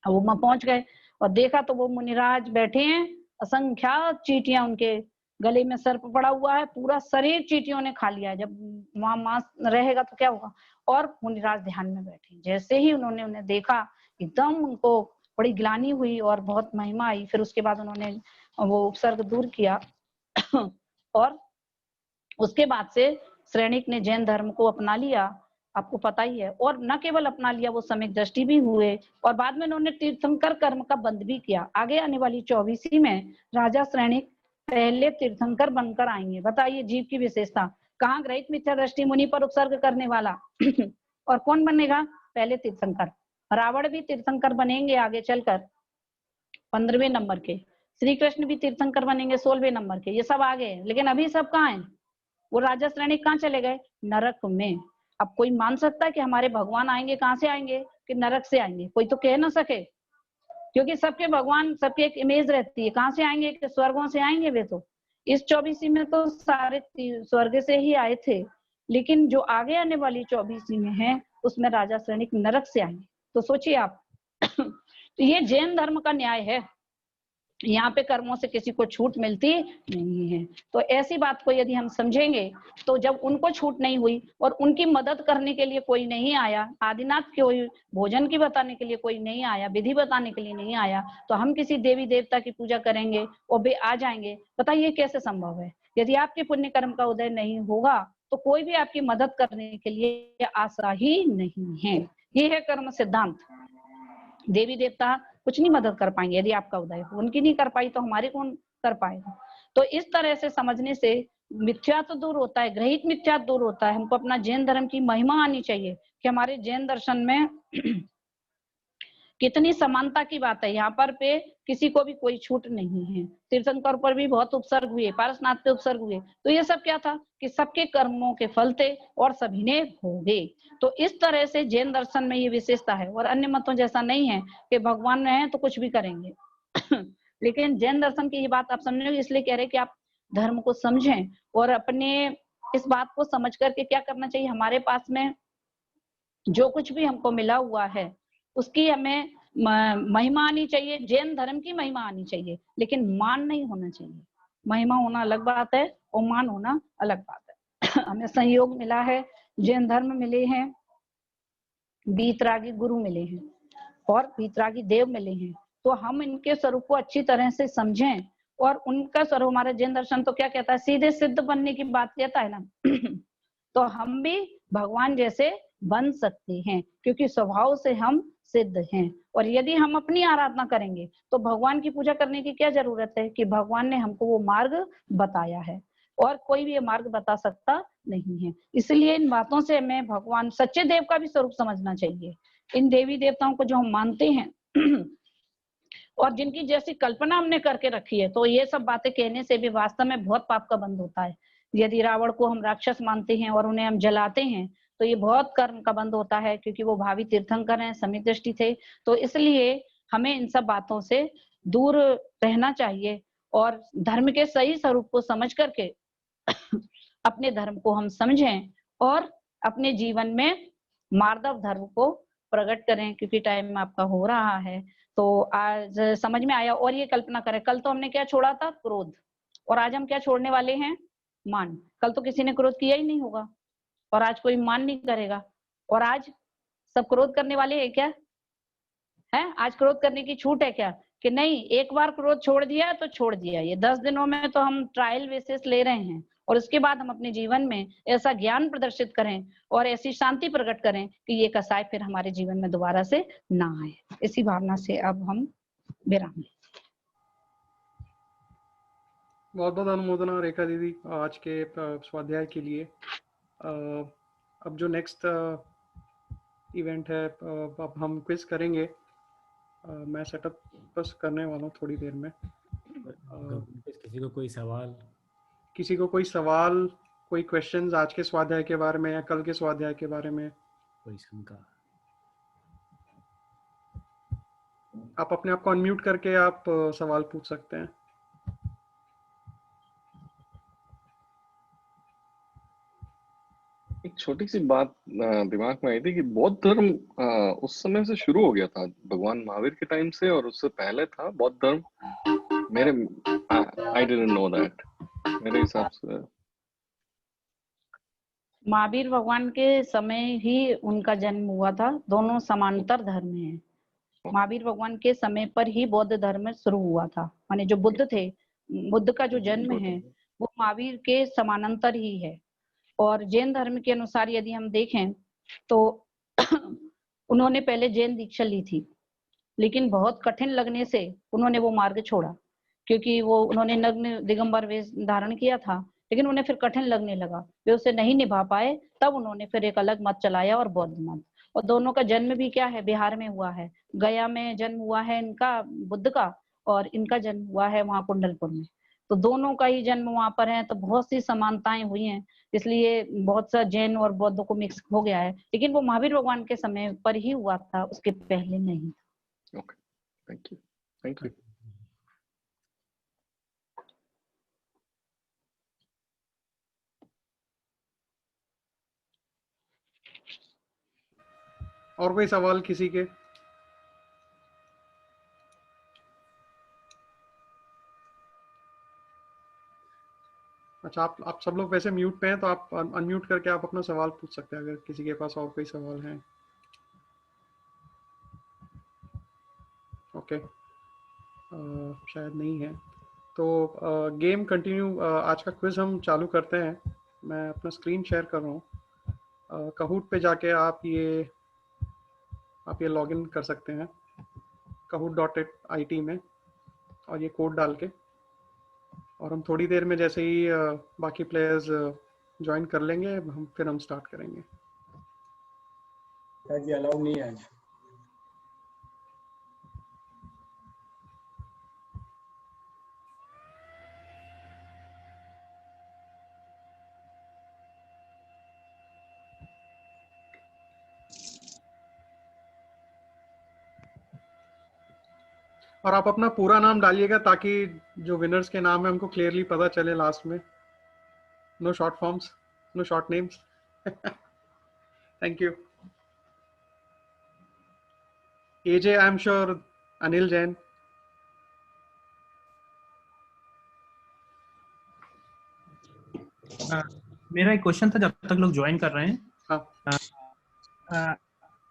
अब वो वहां पहुंच गए और देखा तो वो मुनिराज बैठे हैं, असंख्यात चींटियां उनके गले में सर्प पड़ा हुआ है, पूरा शरीर चींटियों ने खा लिया है, जब वहां मांस रहेगा तो क्या होगा। और मुनिराज ध्यान में बैठे, जैसे ही उन्होंने उन्हें देखा एकदम उनको बड़ी ग्लानि हुई और बहुत महिमा आई। फिर उसके बाद उन्होंने वो उपसर्ग दूर किया और उसके बाद से श्रेणिक ने जैन धर्म को अपना लिया, आपको पता ही है। और न केवल अपना लिया, वो सम्यक दृष्टि भी हुए और बाद में उन्होंने तीर्थंकर कर्म का बंद भी किया। आगे आने वाली 24वीं में राजा श्रेणिक पहले तीर्थंकर बनकर आएंगे। बताइए जीव की विशेषता, कहाँ ग्रहित मिथ्या दृष्टि मुनि पर उपसर्ग करने वाला और कौन बनेगा? पहले तीर्थंकर। रावण भी तीर्थंकर बनेंगे आगे चलकर 15वें नंबर के, श्री कृष्ण भी तीर्थंकर बनेंगे 16वें नंबर के, ये सब आगे। लेकिन अभी सब कहाँ है? वो राजा श्रेणी कहाँ चले गए? नरक में। अब कोई मान सकता है कि हमारे भगवान आएंगे कहाँ से आएंगे, कि नरक से आएंगे? कोई तो कह ना सके, क्योंकि सबके भगवान सबकी एक इमेज रहती है, कहाँ से आएंगे? कि स्वर्गों से आएंगे वे तो। इस 24वीं में तो सारे स्वर्ग से ही आए थे, लेकिन जो आगे आने वाली 24वीं में है उसमें राजा श्रेणी नरक से आएंगे। तो सोचिए आप तो ये जैन धर्म का न्याय है, यहाँ पे कर्मों से किसी को छूट मिलती नहीं है। तो ऐसी बात को यदि हम समझेंगे तो जब उनको छूट नहीं हुई और उनकी मदद करने के लिए कोई नहीं आया, आदिनाथ कोई भोजन की बताने के लिए कोई नहीं आया, विधि बताने के लिए नहीं आया, तो हम किसी देवी देवता की पूजा करेंगे और वे आ जाएंगे? बताइए कैसे संभव है? यदि आपके पुण्य कर्म का उदय नहीं होगा तो कोई भी आपकी मदद करने के लिए आशा ही नहीं है। ये है कर्म सिद्धांत। देवी देवता कुछ नहीं मदद कर पाएंगे, यदि आपका उदय हो, उनकी नहीं कर पाई तो हमारे कौन कर पाएगा? तो इस तरह से समझने से मिथ्या तो दूर होता है, ग्रहित मिथ्या दूर होता है। हमको अपना जैन धर्म की महिमा आनी चाहिए कि हमारे जैन दर्शन में कितनी समानता की बात है। यहाँ पर पे किसी को भी कोई छूट नहीं है। तीर्थंकर पर भी बहुत उपसर्ग हुए, पारसनाथ पे उपसर्ग हुए, तो ये सब क्या था कि सबके कर्मों के फल थे और सभी ने भोगे। तो इस तरह से जैन दर्शन में ये विशेषता है, और अन्य मतों जैसा नहीं है कि भगवान में है तो कुछ भी करेंगे लेकिन जैन दर्शन की ये बात आप समझोगे, इसलिए कह रहे कि आप धर्म को समझें और अपने इस बात को समझ करके क्या करना चाहिए, हमारे पास में जो कुछ भी हमको मिला हुआ है उसकी हमें महिमा आनी चाहिए, जैन धर्म की महिमा आनी चाहिए, लेकिन मान नहीं होना चाहिए। महिमा होना अलग बात है और मान होना अलग बात है हमें संयोग मिला है, जैन धर्म मिले हैं, बीतरागी गुरु मिले हैं और बीतरागी देव मिले हैं, तो हम इनके स्वरूप को अच्छी तरह से समझें। और उनका स्वरूप, हमारा जैन दर्शन तो क्या कहता है, सीधे सिद्ध बनने की बात कहता है ना तो हम भी भगवान जैसे बन सकते हैं, क्योंकि स्वभाव से हम सिद्ध हैं। और यदि हम अपनी आराधना करेंगे तो भगवान की पूजा करने की क्या जरूरत है, कि भगवान ने हमको वो मार्ग बताया है और कोई भी ये मार्ग बता सकता नहीं है। इसलिए इन बातों से हमें भगवान सच्चे देव का भी स्वरूप समझना चाहिए। इन देवी देवताओं को जो हम मानते हैं और जिनकी जैसी कल्पना हमने करके रखी है, तो ये सब बातें कहने से भी वास्तव में बहुत पाप का बंध होता है। यदि रावण को हम राक्षस मानते हैं और उन्हें हम जलाते हैं तो ये बहुत कर्म का बंध होता है, क्योंकि वो भावी तीर्थंकर हैं, सम्यक दृष्टि थे। तो इसलिए हमें इन सब बातों से दूर रहना चाहिए और धर्म के सही स्वरूप को समझ करके अपने धर्म को हम समझें और अपने जीवन में मार्दव धर्म को प्रकट करें, क्योंकि टाइम आपका हो रहा है। तो आज समझ में आया। और ये कल्पना करें, कल तो हमने क्या छोड़ा था? क्रोध। और आज हम क्या छोड़ने वाले हैं? मान। कल तो किसी ने क्रोध किया ही नहीं होगा, और आज कोई मान नहीं करेगा। और आज सब क्रोध करने वाले हैं क्या? है? आज क्रोध करने की छूट है क्या? कि नहीं, एक बार क्रोध छोड़ दिया तो छोड़ दिया। ये 10 दिनों में तो हम ट्रायल बेसिस ले रहे हैं, और उसके बाद हम अपने जीवन में ऐसा ज्ञान प्रदर्शित करें और ऐसी शांति प्रकट करें कि ये कसाय फिर हमारे जीवन में दोबारा से ना आए। इसी भावना से अब हम विराम। बहुत बहुत अनुमोदना रेखा दीदी आज के स्वाध्याय के लिए। अब जो नेक्स्ट इवेंट है, अब हम क्विज करेंगे। मैं सेटअप बस करने वाला हूँ थोड़ी देर में। किसी को कोई सवाल, कोई क्वेश्चंस आज के स्वाध्याय के बारे में या कल के स्वाध्याय के बारे में? कोई शंका? आप अपने आप को अनम्यूट करके आप सवाल पूछ सकते हैं। एक छोटी सी बात दिमाग में आई थी कि बौद्ध धर्म उस समय से शुरू हो गया था, भगवान महावीर के टाइम से, और उससे पहले था बौद्ध धर्म। मेरे आई डिडंट नो दैट। मेरे हिसाब से महावीर भगवान के समय ही उनका जन्म हुआ था। दोनों समांतर धर्म हैं। महावीर भगवान के समय पर ही बौद्ध धर्म शुरू हुआ था। माने जो बुद्ध थे, बुद्ध का जो जन्म है वो महावीर के समानांतर ही है। और जैन धर्म के अनुसार यदि हम देखें तो उन्होंने पहले जैन दीक्षा ली थी, लेकिन बहुत कठिन लगने से उन्होंने वो मार्ग छोड़ा, क्योंकि वो उन्होंने नग्न दिगंबर वेश धारण किया था, लेकिन उन्हें फिर कठिन लगने लगा, वे उसे नहीं निभा पाए। तब उन्होंने फिर एक अलग मत चलाया, और बौद्ध मत। और दोनों का जन्म भी क्या है? बिहार में हुआ है। गया में जन्म हुआ है इनका, बुद्ध का, और इनका जन्म हुआ है वहां कुंडलपुर में। तो दोनों का ही जन्म वहां पर है, तो बहुत सी समानताएं हुई हैं। इसलिए बहुत सा जैन और बौद्ध को मिक्स हो गया है, लेकिन वो महावीर भगवान के समय पर ही हुआ था, उसके पहले नहीं। Okay, thank you, thank you. और कोई सवाल किसी के? अच्छा, आप सब लोग वैसे म्यूट पे हैं, तो आप अनम्यूट करके आप अपना सवाल पूछ सकते हैं अगर किसी के पास और कोई सवाल है। ओके, शायद नहीं है, तो गेम कंटिन्यू। आज का क्विज हम चालू करते हैं। मैं अपना स्क्रीन शेयर कर रहा हूँ। कहूट पे जाके आप ये लॉगिन कर सकते हैं kahoot.it में, और ये कोड डाल के, और हम थोड़ी देर में जैसे ही बाकी प्लेयर्स ज्वाइन कर लेंगे फिर हम स्टार्ट करेंगे। जी अलाउ नहीं है आज। और आप अपना पूरा नाम डालिएगा ताकि जो विनर्स के नाम है हमको क्लियरली पता चले लास्ट में। No short forms, no short names. Thank you. AJ, I am sure Anil Jain. मेरा एक क्वेश्चन था, जब तक लोग ज्वाइन कर रहे हैं। हाँ,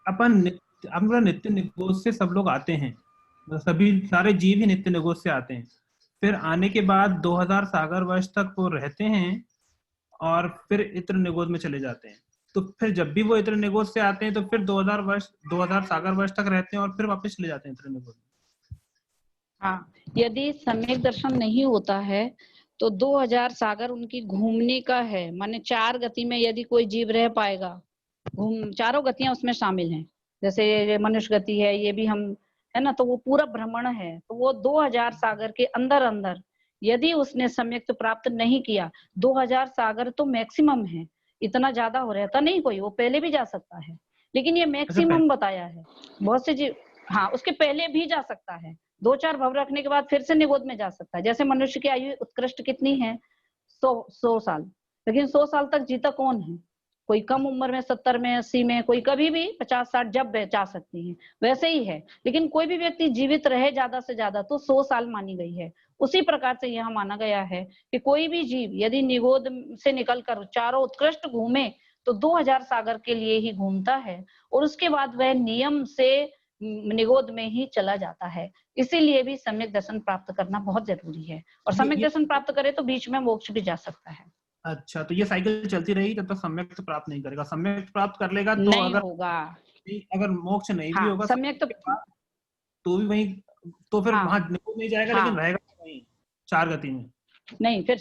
अपन नित्य निगोज से सब लोग आते हैं, सभी सारे जीव ही नित्य निगोज से आते हैं। फिर आने के बाद 2000 सागर वर्ष तक वो रहते हैं और फिर इत्र निगोज में चले जाते हैं। तो फिर जब भी वो इत्र निगोज से आते हैं तो फिर 2000 सागर वर्ष तक रहते हैं और फिर वापस चले जाते हैं इत्र निगोज में। हाँ, यदि सम्यक दर्शन नहीं होता है तो 2000 सागर उनकी घूमने का है। माने 4 गति में यदि कोई जीव रह पाएगा, चारों गतियां उसमें शामिल हैं। जैसे मनुष्य गति है, ये भी हम है ना, तो वो पूरा भ्रमण है। तो वो 2000 सागर के अंदर अंदर यदि उसने सम्यक प्राप्त नहीं किया, 2000 सागर तो मैक्सिमम है, इतना ज्यादा हो रहता नहीं कोई, वो पहले भी जा सकता है, लेकिन ये मैक्सिमम बताया है। बहुत से जीव, हाँ, उसके पहले भी जा सकता है। 2-4 भव रखने के बाद फिर से निगोद में जा सकता है। जैसे मनुष्य की आयु उत्कृष्ट कितनी है? 100 साल, लेकिन 100 साल तक जीता कौन है? कोई कम उम्र में 70 में 80 में, कोई कभी भी 50-60 जब जा सकती है, वैसे ही है। लेकिन कोई भी व्यक्ति जीवित रहे ज्यादा से ज्यादा तो 100 साल मानी गई है। उसी प्रकार से यह माना गया है कि कोई भी जीव यदि निगोद से निकलकर चारों उत्कृष्ट घूमे तो 2000 सागर के लिए ही घूमता है, और उसके बाद वह नियम से निगोद में ही चला जाता है। इसीलिए भी सम्यक दर्शन प्राप्त करना बहुत जरूरी है, और सम्यक दर्शन प्राप्त करे तो बीच में मोक्ष भी जा सकता है। अच्छा, तो ये साइकिल चलती रहेगी तब तक सम्यक तो प्राप्त नहीं करेगा। सम्यक प्राप्त कर लेगा तो नहीं होगा, अगर मोक्ष नहीं भी होगा सम्यक तो भी वही, तो फिर वहां नहीं जाएगा, लेकिन रहेगा वहीं चार गति में। नहीं, फिर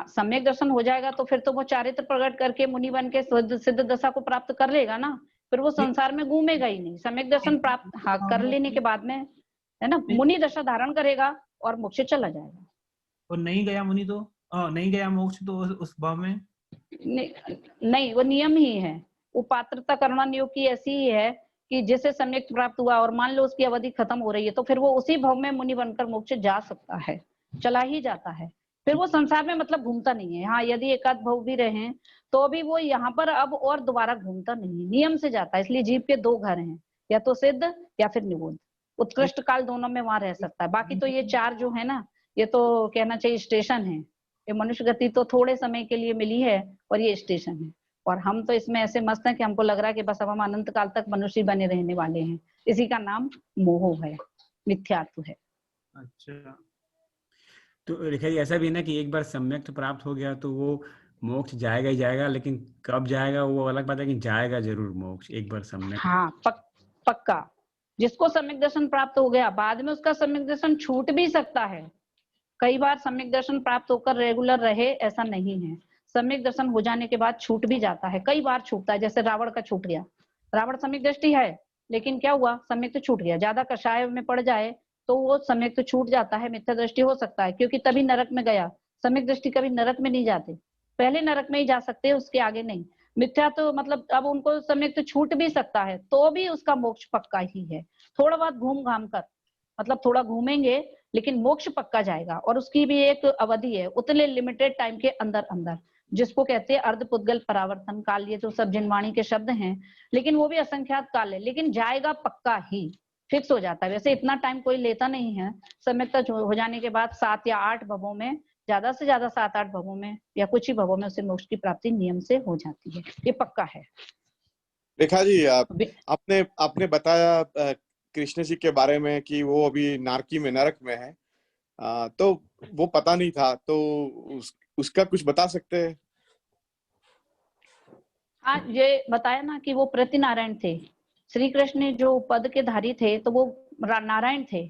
सम्यक दर्शन हो जाएगा तो फिर तो वो चारित्र प्रकट करके मुनि बन के सिद्ध दशा को प्राप्त कर लेगा ना, फिर वो संसार में घूमेगा ही नहीं। सम्यक दर्शन प्राप्त कर लेने के बाद में, है ना, मुनि दशा धारण करेगा और मोक्ष चला जाएगा। और नहीं गया मुनि तो नहीं गया मोक्ष तो उस भाव में नहीं, वो नियम ही है। वो पात्रता करना नियोग की ऐसी ही है कि जैसे सम्यक प्राप्त हुआ और मान लो उसकी अवधि खत्म हो रही है तो फिर वो उसी भाव में मुनि बनकर मोक्ष जा सकता है, चला ही जाता है। फिर वो संसार में मतलब घूमता नहीं है। हाँ, यदि एकाध भाव भी रहे तो भी वो यहाँ पर अब और दोबारा घूमता नहीं, नियम से जाता है। इसलिए जीव के दो घर हैं, या तो सिद्ध या फिर निगोद। उत्कृष्ट काल दोनों में वहां रह सकता है। बाकी तो ये चार जो है ना, ये तो कहना चाहिए स्टेशन है। ये मनुष्य गति तो थोड़े समय के लिए मिली है और ये स्टेशन है, और हम तो इसमें ऐसे मस्त हैं कि हमको लग रहा है कि बस अब हम अनंत काल तक मनुष्य बने रहने वाले हैं। इसी का नाम मोह है, मिथ्यात्व है। अच्छा, तो रेखा जी ऐसा भी ना कि एक बार सम्यक प्राप्त हो गया तो वो मोक्ष जाएगा ही जाएगा, लेकिन कब जाएगा वो अलग बात है, कि जाएगा जरूर मोक्ष एक बार सम्यक। हाँ, पक्का। जिसको सम्यक दर्शन प्राप्त हो गया बाद में उसका सम्यक दर्शन छूट भी सकता है। कई बार सम्यक दर्शन प्राप्त होकर रेगुलर रहे ऐसा नहीं है। सम्यक दर्शन हो जाने के बाद छूट भी जाता है, कई बार छूटता है। जैसे रावण का छूट गया। रावण सम्यक दृष्टि है, लेकिन क्या हुआ, सम्यक तो छूट गया। ज्यादा कषाय में पड़ जाए तो वो सम्यक तो छूट जाता है, मिथ्या दृष्टि हो सकता है, क्योंकि तभी नरक में गया। सम्यक दृष्टि कभी नरक में नहीं जाते, पहले नरक में ही जा सकते हैं, उसके आगे नहीं। मिथ्या तो मतलब अब उनको सम्यक तो छूट भी सकता है तो भी उसका मोक्ष पक्का ही है। थोड़ा बहुत घूम घाम कर, मतलब थोड़ा घूमेंगे, लेकिन मोक्ष पक्का जाएगा। और उसकी भी एक अवधि है, उतने लिमिटेड टाइम के अंदर अंदर, जिसको कहते हैं अर्धपुद्गल परावर्तन काल। ये तो सब जिनवाणी के शब्द हैं, लेकिन वो भी असंख्यात काल है, लेकिन जाएगा पक्का ही, फिक्स हो जाता है। वैसे इतना टाइम कोई लेता नहीं है। सम्यकता हो जाने के बाद 7 या 8 भवों में, ज्यादा से ज्यादा 7-8 भवों में या कुछ ही भवों में उसे मोक्ष की प्राप्ति नियम से हो जाती है। ये पक्का है। रेखा जी, आपने बताया कृष्ण जी के बारे में कि वो अभी नारकी में, नरक में है, तो वो पता नहीं था, तो उसका कुछ बता सकते हैं? हाँ, ये बताया ना कि वो प्रतिनारायण थे। श्री कृष्ण जो पद के धारी थे तो वो नारायण थे,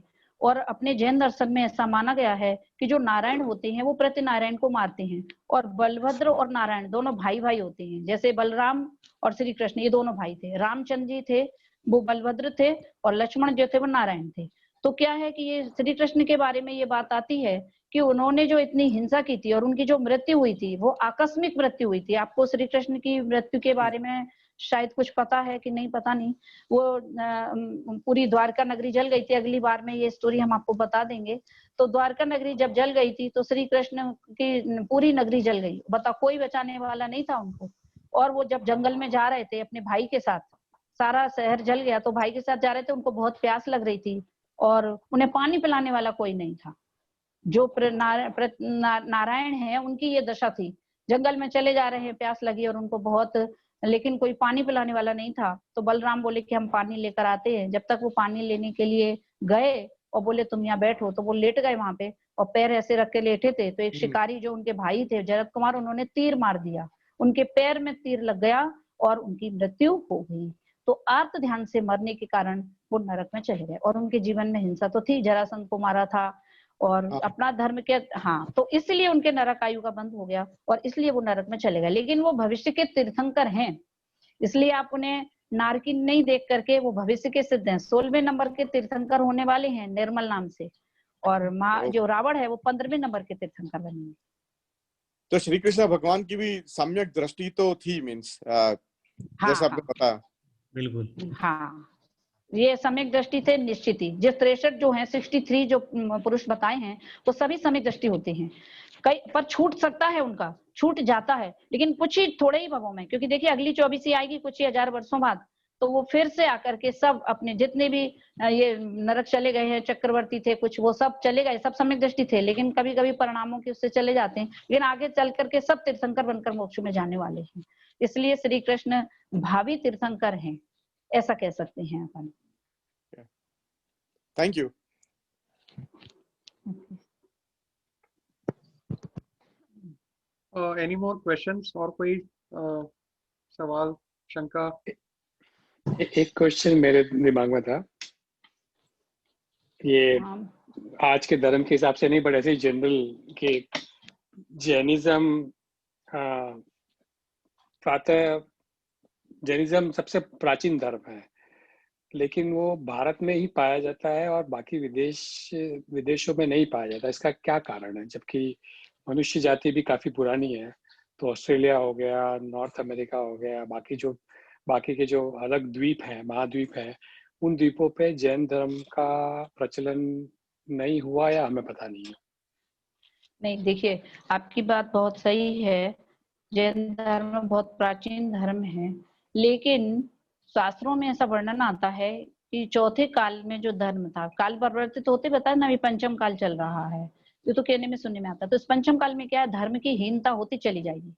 और अपने जैन दर्शन में ऐसा माना गया है कि जो नारायण होते हैं वो प्रतिनारायण को मारते हैं, और बलभद्र और नारायण दोनों भाई भाई होते हैं। जैसे बलराम और श्री कृष्ण ये दोनों भाई थे, रामचंद्र जी थे वो बलभद्र थे, और लक्ष्मण जो थे वो नारायण थे। तो क्या है कि ये श्री कृष्ण के बारे में ये बात आती है कि उन्होंने जो इतनी हिंसा की थी और उनकी जो मृत्यु हुई थी वो आकस्मिक मृत्यु हुई थी। आपको श्री कृष्ण की मृत्यु के बारे में शायद कुछ पता है कि नहीं, पता नहीं। वो पूरी द्वारका नगरी जल गई थी। अगली बार में ये स्टोरी हम आपको बता देंगे। तो द्वारका नगरी जब जल गई थी तो श्री कृष्ण की पूरी नगरी जल गई। बताओ, कोई बचाने वाला नहीं था उनको। और वो जब जंगल में जा रहे थे अपने भाई के साथ, सारा शहर जल गया, तो भाई के साथ जा रहे थे, उनको बहुत प्यास लग रही थी और उन्हें पानी पिलाने वाला कोई नहीं था। जो नारायण है उनकी ये दशा थी, जंगल में चले जा रहे हैं, प्यास लगी और उनको बहुत, लेकिन कोई पानी पिलाने वाला नहीं था। तो बलराम बोले कि हम पानी लेकर आते हैं। जब तक वो पानी लेने के लिए गए और बोले तुम यहाँ बैठो, तो वो लेट गए वहां पे और पैर ऐसे रख के लेटे थे। तो एक शिकारी जो उनके भाई थे जरद कुमार, उन्होंने तीर मार दिया, उनके पैर में तीर लग गया और उनकी मृत्यु हो गई। तो आर्त ध्यान से मरने के कारण वो नरक में चले गए। और उनके जीवन में हिंसा तो थी, जरासंध को मारा था और अपना धर्म के, हाँ, तो इसलिए उनके नरक आयु का बंद हो गया और इसलिए वो नरक में चले गए। लेकिन वो भविष्य के तीर्थंकर हैं, इसलिए आप उन्हें नारकी नहीं देख करके, वो भविष्य के सिद्ध हैं। 16वें नंबर के तीर्थंकर होने वाले हैं निर्मल नाम से, और जो रावण है वो 15वें नंबर के तीर्थंकर बनेंगे। तो श्री कृष्ण भगवान की भी सम्यक दृष्टि तो थी, मीन्स जैसा आपने बताया। बिल्कुल। हाँ, ये सम्यक दृष्टि थे निश्चित ही। जो 63 जो हैं 63 जो पुरुष बताए हैं वो सभी सम्यक दृष्टि होते हैं। कई पर छूट सकता है, उनका छूट जाता है, लेकिन कुछ ही थोड़े ही भवों में, क्योंकि देखिए अगली 24 आएगी कुछ ही हजार वर्षों बाद, तो वो फिर से आकर के सब अपने जितने भी ये नरक चले गए हैं, चक्रवर्ती थे कुछ, वो सब चले गए, सब सम्यक दृष्टि थे, लेकिन कभी कभी परिणामों के उससे चले जाते हैं, लेकिन आगे चल करके सब तीर्थंकर बनकर मोक्ष में जाने वाले हैं। इसलिए श्री कृष्ण भावी तीर्थंकर हैं, ऐसा कह सकते हैं अपन। Thank you. Any more questions? और कोई सवाल, शंका? एक क्वेश्चन मेरे दिमाग में था, ये आज के धर्म के हिसाब से नहीं, बट ऐसे ही जनरल कि जैनिज्म प्रातः जैनिज्म सबसे प्राचीन धर्म है, लेकिन वो भारत में ही पाया जाता है और बाकी विदेशों में नहीं पाया जाता। इसका क्या कारण है? जबकि मनुष्य जाति भी काफी पुरानी है, तो ऑस्ट्रेलिया हो गया, नॉर्थ अमेरिका हो गया, बाकी के जो अलग द्वीप हैं, महाद्वीप हैं, उन द्वीपों पे जैन धर्म का प्रचलन नहीं हुआ या हमें पता नहीं है? नहीं, देखिए आपकी बात बहुत सही है, जैन धर्म बहुत प्राचीन धर्म है, लेकिन शास्त्रों में ऐसा वर्णन आता है कि चौथे काल में जो धर्म था, काल परिवर्तित होते बताया ना, अभी पंचम काल चल रहा है, ये तो कहने में सुनने में आता है। तो इस पंचम काल में क्या है, धर्म की हीनता होती चली जाएगी,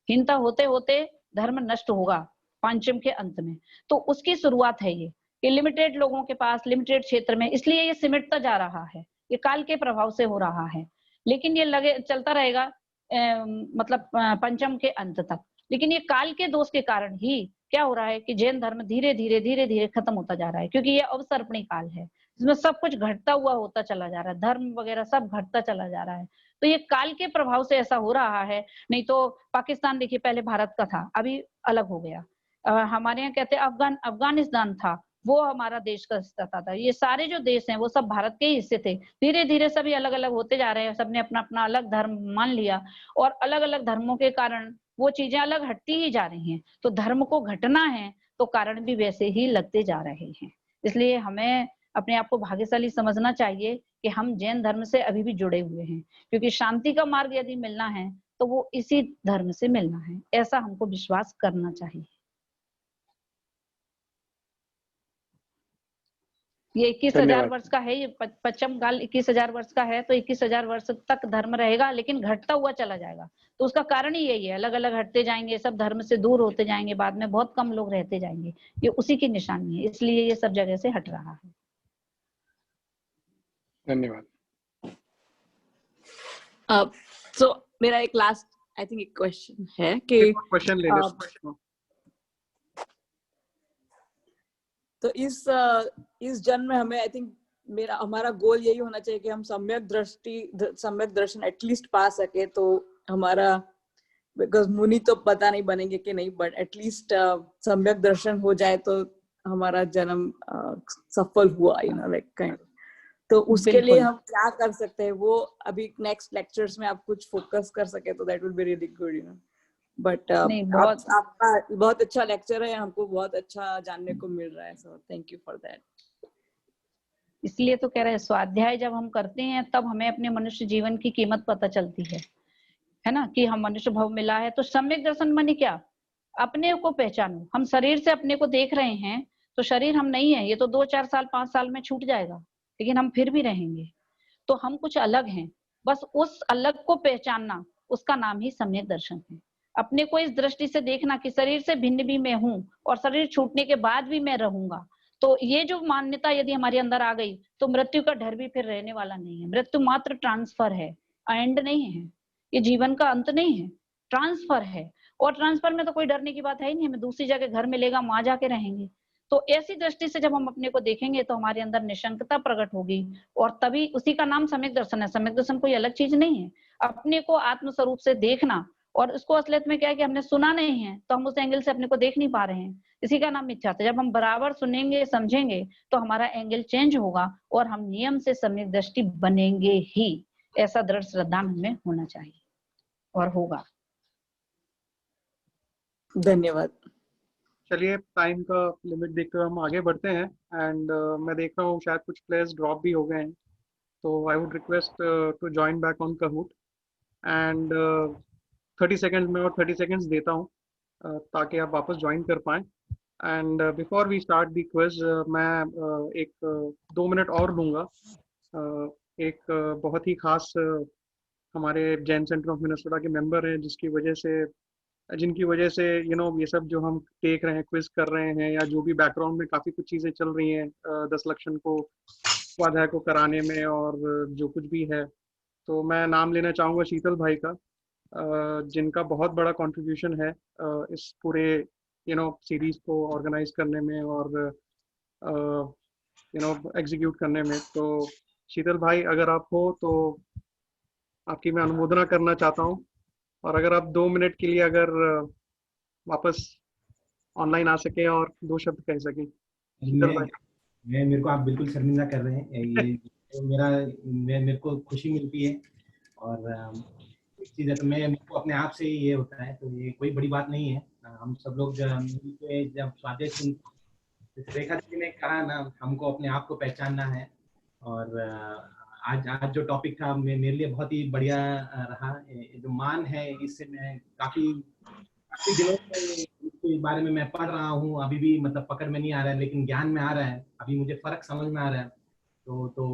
हीनता होते होते धर्म नष्ट होगा पंचम के अंत में। तो उसकी शुरुआत है ये कि लिमिटेड लोगों के पास, लिमिटेड क्षेत्र में, इसलिए ये सिमटता जा रहा है, ये काल के प्रभाव से हो रहा है, लेकिन ये लगे चलता रहेगा मतलब पंचम के अंत तक। लेकिन ये काल के दोष के कारण ही क्या हो रहा है कि जैन धर्म धीरे धीरे खत्म होता जा रहा है, क्योंकि ये अवसर्पणी काल है, इसमें सब कुछ घटता हुआ होता चला जा रहा है, धर्म वगैरह सब घटता चला जा रहा है। तो ये काल के प्रभाव से ऐसा हो रहा है। नहीं तो पाकिस्तान देखिए पहले भारत का था, अभी अलग हो गया। हमारे यहाँ कहते हैं अफगानिस्तान था, वो हमारा देश का हिस्सा था। ये सारे जो देश हैं वो सब भारत के ही हिस्से थे। धीरे धीरे सभी अलग अलग होते जा रहे हैं, सबने अपना अपना अलग धर्म मान लिया, और अलग अलग धर्मों के कारण वो चीजें अलग हटती ही जा रही हैं। तो धर्म को घटना है तो कारण भी वैसे ही लगते जा रहे हैं। इसलिए हमें अपने आप को भाग्यशाली समझना चाहिए कि हम जैन धर्म से अभी भी जुड़े हुए हैं, क्योंकि शांति का मार्ग यदि मिलना है तो वो इसी धर्म से मिलना है, ऐसा हमको विश्वास करना चाहिए। ये 21,000 वर्ष का है, ये पश्चिम काल 21,000 वर्ष का है, तो 21,000 वर्ष तक धर्म रहेगा, लेकिन घटता हुआ चला जाएगा। तो उसका कारण ही यही है, अलग अलग हटते जाएंगे, सब धर्म से दूर होते जाएंगे, बाद में बहुत कम लोग रहते जाएंगे, ये उसी की निशानी है, इसलिए ये सब जगह से हट रहा है। धन्यवाद। So मेरा एक लास्ट आई थिंक एक क्वेश्चन है कि क्वेश्चन ले ले। तो इस जन्म में हमें आई थिंक हमारा गोल यही होना चाहिए कि हम सम्यक दर्शन एटलीस्ट पा सके। तो हमारा, बिकॉज मुनि तो पता नहीं बनेंगे कि नहीं, बट एटलीस्ट सम्यक दर्शन हो जाए तो हमारा जन्म सफल हुआ, लाइक काइंड। तो उसके लिए हम क्या कर सकते हैं, वो अभी नेक्स्ट लेक्चर्स में आप कुछ फोकस कर सके तो that will be really good, but आपका बहुत अच्छा लेक्चर है, हमको बहुत अच्छा जानने को मिल रहा है, so thank you for that. इसलिए तो कह रहे हैं, स्वाध्याय जब हम करते हैं तब हमें अपने मनुष्य जीवन की कीमत पता चलती है ना, कि हम मनुष्य भव मिला है। तो सम्यक दर्शन माने क्या, अपने को पहचानो। हम शरीर से अपने को देख रहे हैं तो शरीर हम नहीं है, ये तो 2-4 साल 5 साल में छूट जाएगा, लेकिन हम फिर भी रहेंगे। तो हम कुछ अलग हैं, बस उस अलग को पहचानना, उसका नाम ही सम्यक दर्शन है। अपने को इस दृष्टि से देखना कि शरीर से भिन्न भी मैं हूँ और शरीर छूटने के बाद भी मैं रहूंगा। तो ये जो मान्यता यदि हमारे अंदर आ गई तो मृत्यु का डर भी फिर रहने वाला नहीं है। मृत्यु मात्र ट्रांसफर है, एंड नहीं है, ये जीवन का अंत नहीं है, ट्रांसफर है। और ट्रांसफर में तो कोई डरने की बात है ही नहीं, हमें दूसरी जगह घर मिलेगा, वहां जाके रहेंगे। तो ऐसी दृष्टि से जब हम अपने को देखेंगे तो हमारे अंदर निशंकता प्रकट होगी, और तभी उसी का नाम सम्यक दर्शन है। सम्यक दर्शन कोई अलग चीज नहीं है, अपने को आत्म स्वरूप से देखना। और उसको असलियत में क्या है कि हमने सुना नहीं है, तो हम उस एंगल से अपने को देख नहीं पा रहे हैं, इसी का नाम मिथ्यात्व। जब हम बराबर सुनेंगे समझेंगे तो हमारा एंगल चेंज होगा और हम नियम से सम्यक दृष्टि बनेंगे ही। ऐसा दृढ़ श्रद्धा हमें होना चाहिए और होगा। धन्यवाद। चलिए टाइम का लिमिट देखते हुए हम आगे बढ़ते हैं। एंड मैं देख रहा हूँ शायद कुछ प्लेयर्स ड्रॉप भी हो गए हैं, तो I would request to join back on Kahoot। And 30 seconds में और 30 सेकेंड्स देता हूँ ताकि आप वापस ज्वाइन कर पाएँ। And before we start the quiz, मैं एक 2 मिनट और लूँगा। एक बहुत ही खास हमारे जैन सेंटर ऑफ मिनेसोटा के मेंबर हैं जिनकी वजह से ये सब जो हम देख रहे हैं, क्विज कर रहे हैं, या जो भी बैकग्राउंड में काफ़ी कुछ चीज़ें चल रही हैं 10 लक्षण को स्वाध्याय को कराने में और जो कुछ भी है, तो मैं नाम लेना चाहूँगा शीतल भाई का, जिनका बहुत बड़ा कंट्रीब्यूशन है इस पूरे सीरीज को ऑर्गेनाइज करने में और एग्जीक्यूट करने में। तो शीतल भाई अगर आप हो तो आपकी मैं अनुमोदना करना चाहता हूँ, और अगर आप 2 मिनट के लिए अगर वापस ऑनलाइन आ सके और 2 शब्द कह सकें। शीतल भाई, मेरे को आप बिल्कुल शर्मिंदा कर रहे हैं। ये मेरे को खुशी मिलती है, और एक चीज़ है तो मेरे को अपने आप से ही ये होता है, तो ये कोई बड़ी बात नहीं है। हम सब लोग जब स्वाध्याय रेखा जी ने कहा ना, हमको अपने आप को पहचानना है, और आज जो टॉपिक था मेरे लिए बहुत ही बढ़िया रहा। जो मान है, इससे मैं काफी दिनों से इसके बारे में मैं पढ़ रहा हूँ। अभी भी मतलब पकड़ में नहीं आ रहा है, लेकिन ज्ञान में आ रहा है। अभी मुझे फर्क समझ में आ रहा है। तो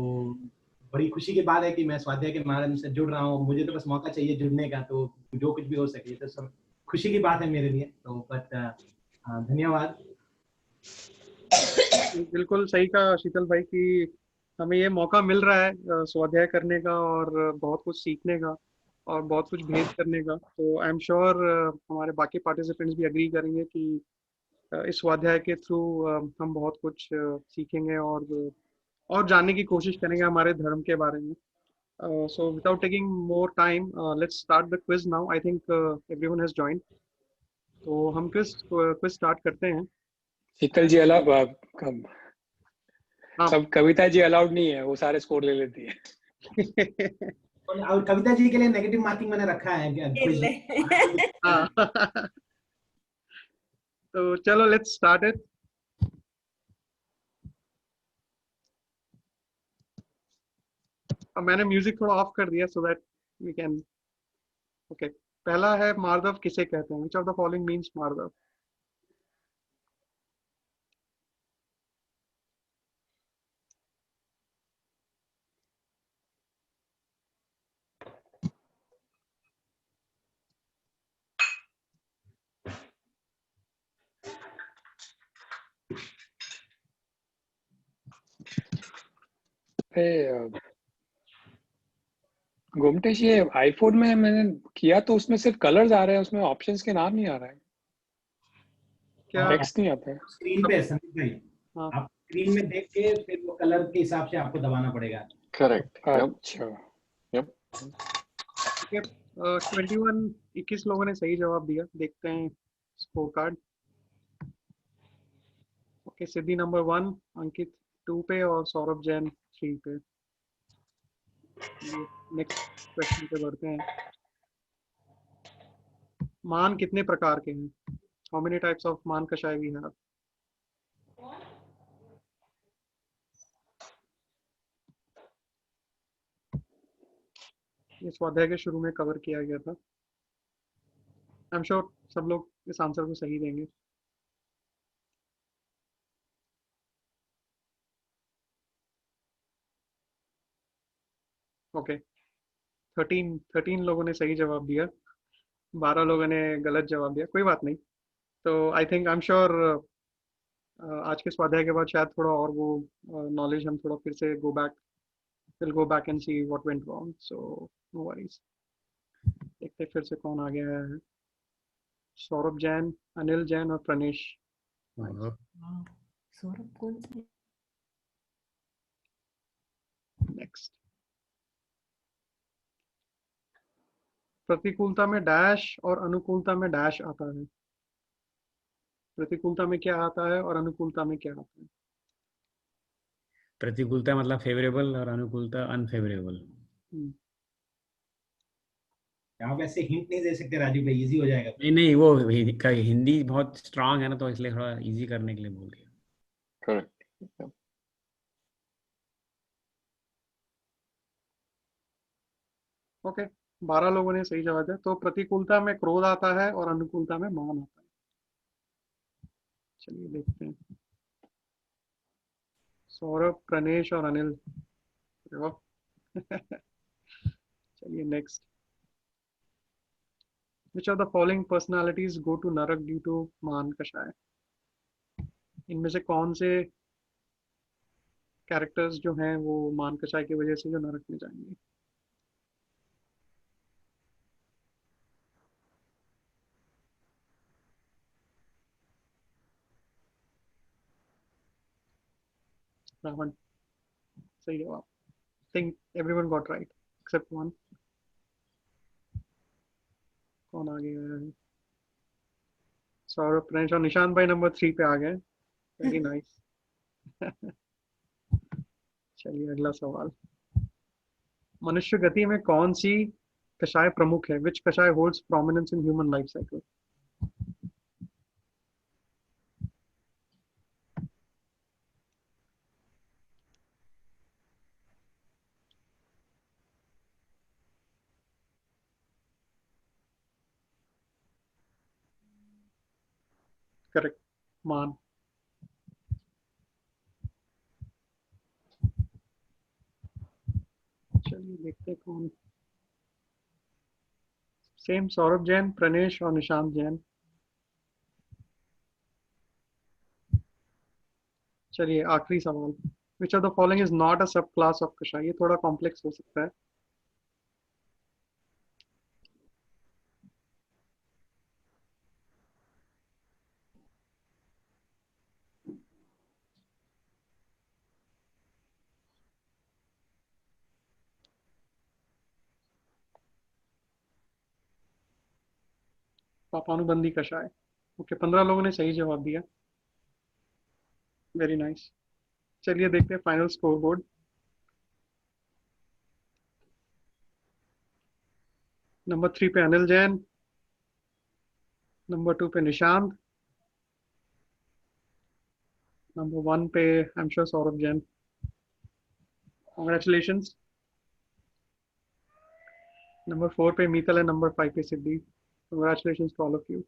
बड़ी खुशी की बात है कि मैं स्वाध्याय के माध्यम से जुड़ रहा हूँ। मुझे तो बस मौका चाहिए जुड़ने का, तो जो कुछ भी हो सके तो सब खुशी की बात है मेरे लिए। तो बट धन्यवाद। बिल्कुल सही कहा शीतल भाई कि हमें ये मौका मिल रहा है स्वाध्याय करने का और बहुत कुछ सीखने का और बहुत कुछ भेद करने का। तो आई एम श्योर हमारे बाकी पार्टिसिपेंट्स भी एग्री करेंगे कि इस स्वाध्याय के थ्रू हम बहुत कुछ सीखेंगे और जानने की कोशिश करेंगे हमारे धर्म के बारे में। So without taking more time, let's start the quiz now. I think everyone has joined, तो हम क्विज स्टार्ट करते हैं। शीतल जी सब कविता जी अलाउड नहीं है, वो सारे स्कोर ले लेती है। और कविता जी के लिए नेगेटिव मार्किंग मैंने रखा है। तो चलो लेट्स स्टार्ट इट। अब मैंने म्यूजिक थोड़ा ऑफ कर दिया so that we can. Okay, पहला है मार्दव किसे कहते हैं? Which of the following means मार्दव? गोमटेश, ये आईफोन में मैंने किया तो उसमें सिर्फ कलर्स आ रहे हैं, उसमें ऑप्शंस के नाम नहीं आ रहा है, क्या टेक्स्ट नहीं आता है स्क्रीन पे? संदीप भाई, आप स्क्रीन में देख के फिर वो कलर के हिसाब से आपको दबाना पड़ेगा। करेक्ट। अच्छा, यप। 21 लोगों ने सही जवाब दिया। देखते हैं स्कोर कार्ड। ओके, सिद्धि नंबर 1, अंकित 2 पे और सौरभ जैन 3 पे। नेक्स्ट क्वेश्चन पे बढ़ते हैं। मान कितने प्रकार के हैं? हाउ मेनी टाइप्स ऑफ मान कषाय वी हैव? ये स्वाध्याय के शुरू में कवर किया गया था। आई एम श्योर सब लोग इस आंसर को सही देंगे। ओके, 13 लोगों ने सही जवाब दिया, 12 लोगों ने गलत जवाब दिया। कोई बात नहीं। तो I think I am sure आज के स्वाध्याय के बाद शायद थोड़ा और वो नॉलेज हम थोड़ा फिर से we'll go back and see what went wrong, so no worries। देखते फिर से कौन आगे आया है। सौरभ जैन, अनिल जैन और प्रणेश। सौरभ कौन से? नेक्स्ट, प्रतिकूलता में डैश और अनुकूलता में डैश आता है। प्रतिकूलता में क्या आता है और अनुकूलता में क्या आता है? प्रतिकूलता मतलब फेवरेबल और अनुकूलता अनफेवरेबल। आप ऐसे हिंट नहीं दे सकते राजू भाई, इजी हो जाएगा। नहीं नहीं, वो हिंदी बहुत स्ट्रांग है ना, तो इसलिए थोड़ा इजी करने के लिए बोल दिया। करेक्ट। ओके, 12 लोगों ने सही जवाब दिया। तो प्रतिकूलता में क्रोध आता है और अनुकूलता में मान आता है। चलिए देखते हैं। सौरभ, प्रणेश और अनिल। अरे वाह। चलिए next. Which of the following personalities go to नरक due to मान कषाय? इनमें से कौन से कैरेक्टर्स जो हैं वो मान कषाय की वजह से जो नरक में जाएंगे? रावण सही जवाब। Think everyone got right except one. कौन आगे गया है? सौरभ, प्रणेश और निशांत भाई नंबर 3 पे आ गए। Very nice. चलिए अगला सवाल। मनुष्य गति में कौन सी कषाय प्रमुख है? विच कषाय holds prominence in human life cycle? Correct, मान। चलिए देखते हैं कौन। सेम, सौरभ जैन, प्रणेश और निशांत जैन। चलिए आखिरी सवाल। Which of the following is not a सब क्लास ऑफ कषाय? ये थोड़ा कॉम्प्लेक्स हो सकता है। पापानुबंधी कषाय। ओके, 15 लोगों ने सही जवाब दिया। Very nice. चलिए देखते हैं फाइनल स्कोर बोर्ड। नंबर 3 पे अनिल जैन, नंबर 2 पे निशांत, नंबर 1 पे I am sure Saurabh Jain. Congratulations. Number 4 पे मीतल है, नंबर 5 पे Siddhi. Congratulations to all of you.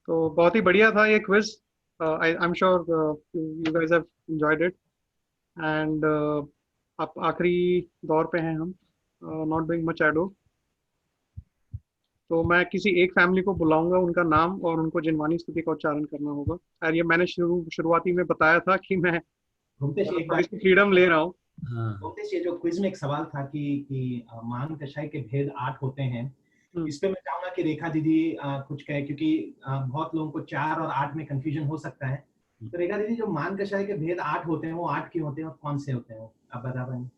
तो बहुत ही बढ़िया था ये quiz. I am sure you guys have enjoyed it. And अब आखिरी दौर पे हैं हम, नॉट डूइंग मच एडो। तो मैं किसी एक फैमिली को बुलाऊंगा, उनका नाम और उनको जिनवानी स्तुति का उच्चारण करना होगा। और ये मैंने शुरुआती में बताया था कि मैं घूमते एक थोड़ी सी फ्रीडम ले रहा हूँ। घूमते जो क्विज में एक सवाल था कि मान कषाय के भेद 8 होते हैं। इस पे मैं चाहूंगा कि रेखा दीदी कुछ कहे, क्योंकि बहुत लोगों को 4 और 8 में कंफ्यूजन हो सकता है। तो रेखा दीदी, जो मान कषाय के भेद 8 होते हैं वो 8 क्यों होते हैं और कौन से होते हैं, आप बता पाएंगे?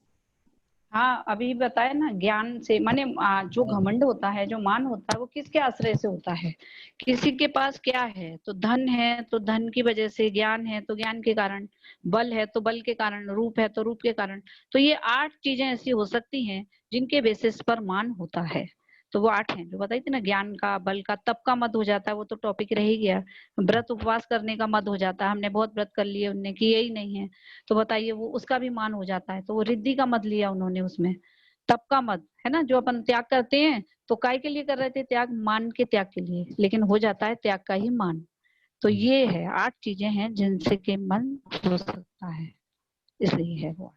हाँ, अभी बताया ना, ज्ञान से, माने जो घमंड होता है, जो मान होता है, वो किसके आश्रय से होता है? किसी के पास क्या है तो धन है, तो धन की वजह से, ज्ञान है तो ज्ञान के कारण, बल है तो बल के कारण, रूप है तो रूप के कारण। तो ये 8 चीजें ऐसी हो सकती हैं जिनके बेसिस पर मान होता है। तो वो 8 हैं जो बताई थी ना, ज्ञान का, बल का, तप का मत हो जाता है, वो तो टॉपिक रह ही गया। व्रत उपवास करने का मत हो जाता है, हमने बहुत व्रत कर लिए, उनने किए ही नहीं है, तो बताइए वो उसका भी मान हो जाता है। तो वो रिद्धि का मत लिया उन्होंने उसमें। तप का मत है ना, जो अपन त्याग करते हैं, तो काय के लिए कर रहे थे त्याग? मान के त्याग के लिए, लेकिन हो जाता है त्याग का ही मान। तो ये है 8 चीजें हैं जिनसे के मन हो सकता है, इसलिए है वो।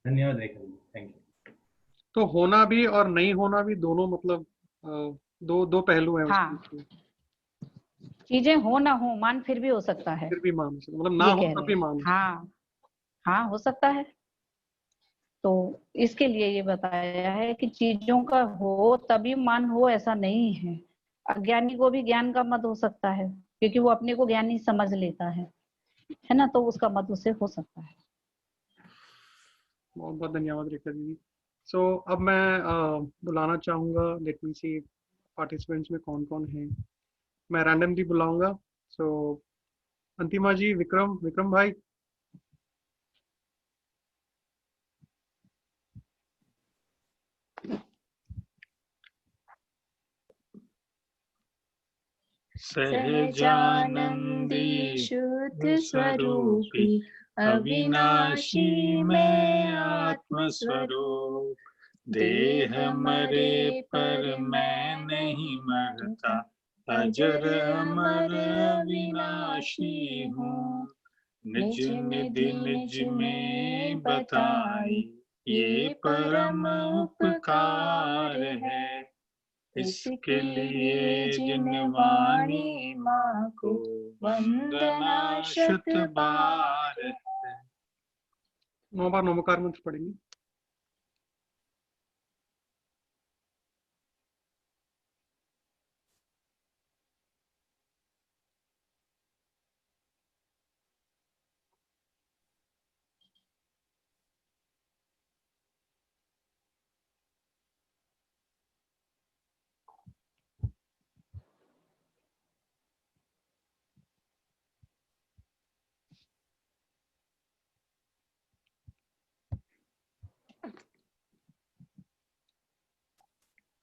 धन्यवाद रेखा दीदी, थैंक यू। तो होना भी और नहीं होना भी दोनों, मतलब दो पहलू हैं हाँ, चीजें हो ना हो, मान फिर भी हो सकता है। फिर भी मान हो सकता, मतलब ना हो तब भी मान। हाँ हाँ, हो सकता है। तो इसके लिए ये बताया है कि चीजों का हो तभी मान हो, ऐसा नहीं है। अज्ञानी को भी ज्ञान का मत हो सकता है, क्योंकि वो अपने को ज्ञानी समझ लेता है ना, तो उसका मत उसे हो सकता है। बहुत बहुत धन्यवाद रेखा दीदी। सो अब मैं बुलाना चाहूँगा, लेट मी सी पार्टिसिपेंट्स में कौन कौन है। मैं रैंडमली बुलाऊंगा। सो अंतिमा जी, विक्रम भाई। सहजानंदी शुद्ध स्वरूपी अविनाशी मैं आत्म स्वरूप। देह मरे पर मैं नहीं मरता, अजर अमर अविनाशी हूँ। निज निधि निज में बताई ये परम उपकार है। इसके लिए जिन वाणी माँ को वंदना शत बार है। 9 बार नमोकार मंत्र पढ़ेंगे।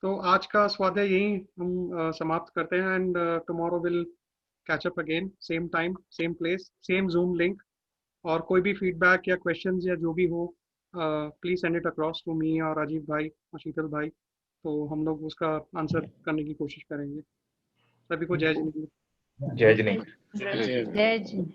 तो आज का स्वाध्याय यही हम समाप्त करते हैं and tomorrow will catch up again, same time same place same zoom link. और कोई भी फीडबैक या क्वेश्चंस या जो भी हो please send it across to me और राजीव भाई और शीतल भाई, तो हम लोग उसका आंसर करने की कोशिश करेंगे। सभी को जय जिनेंद्र। जय जिनेंद्र। जय जी।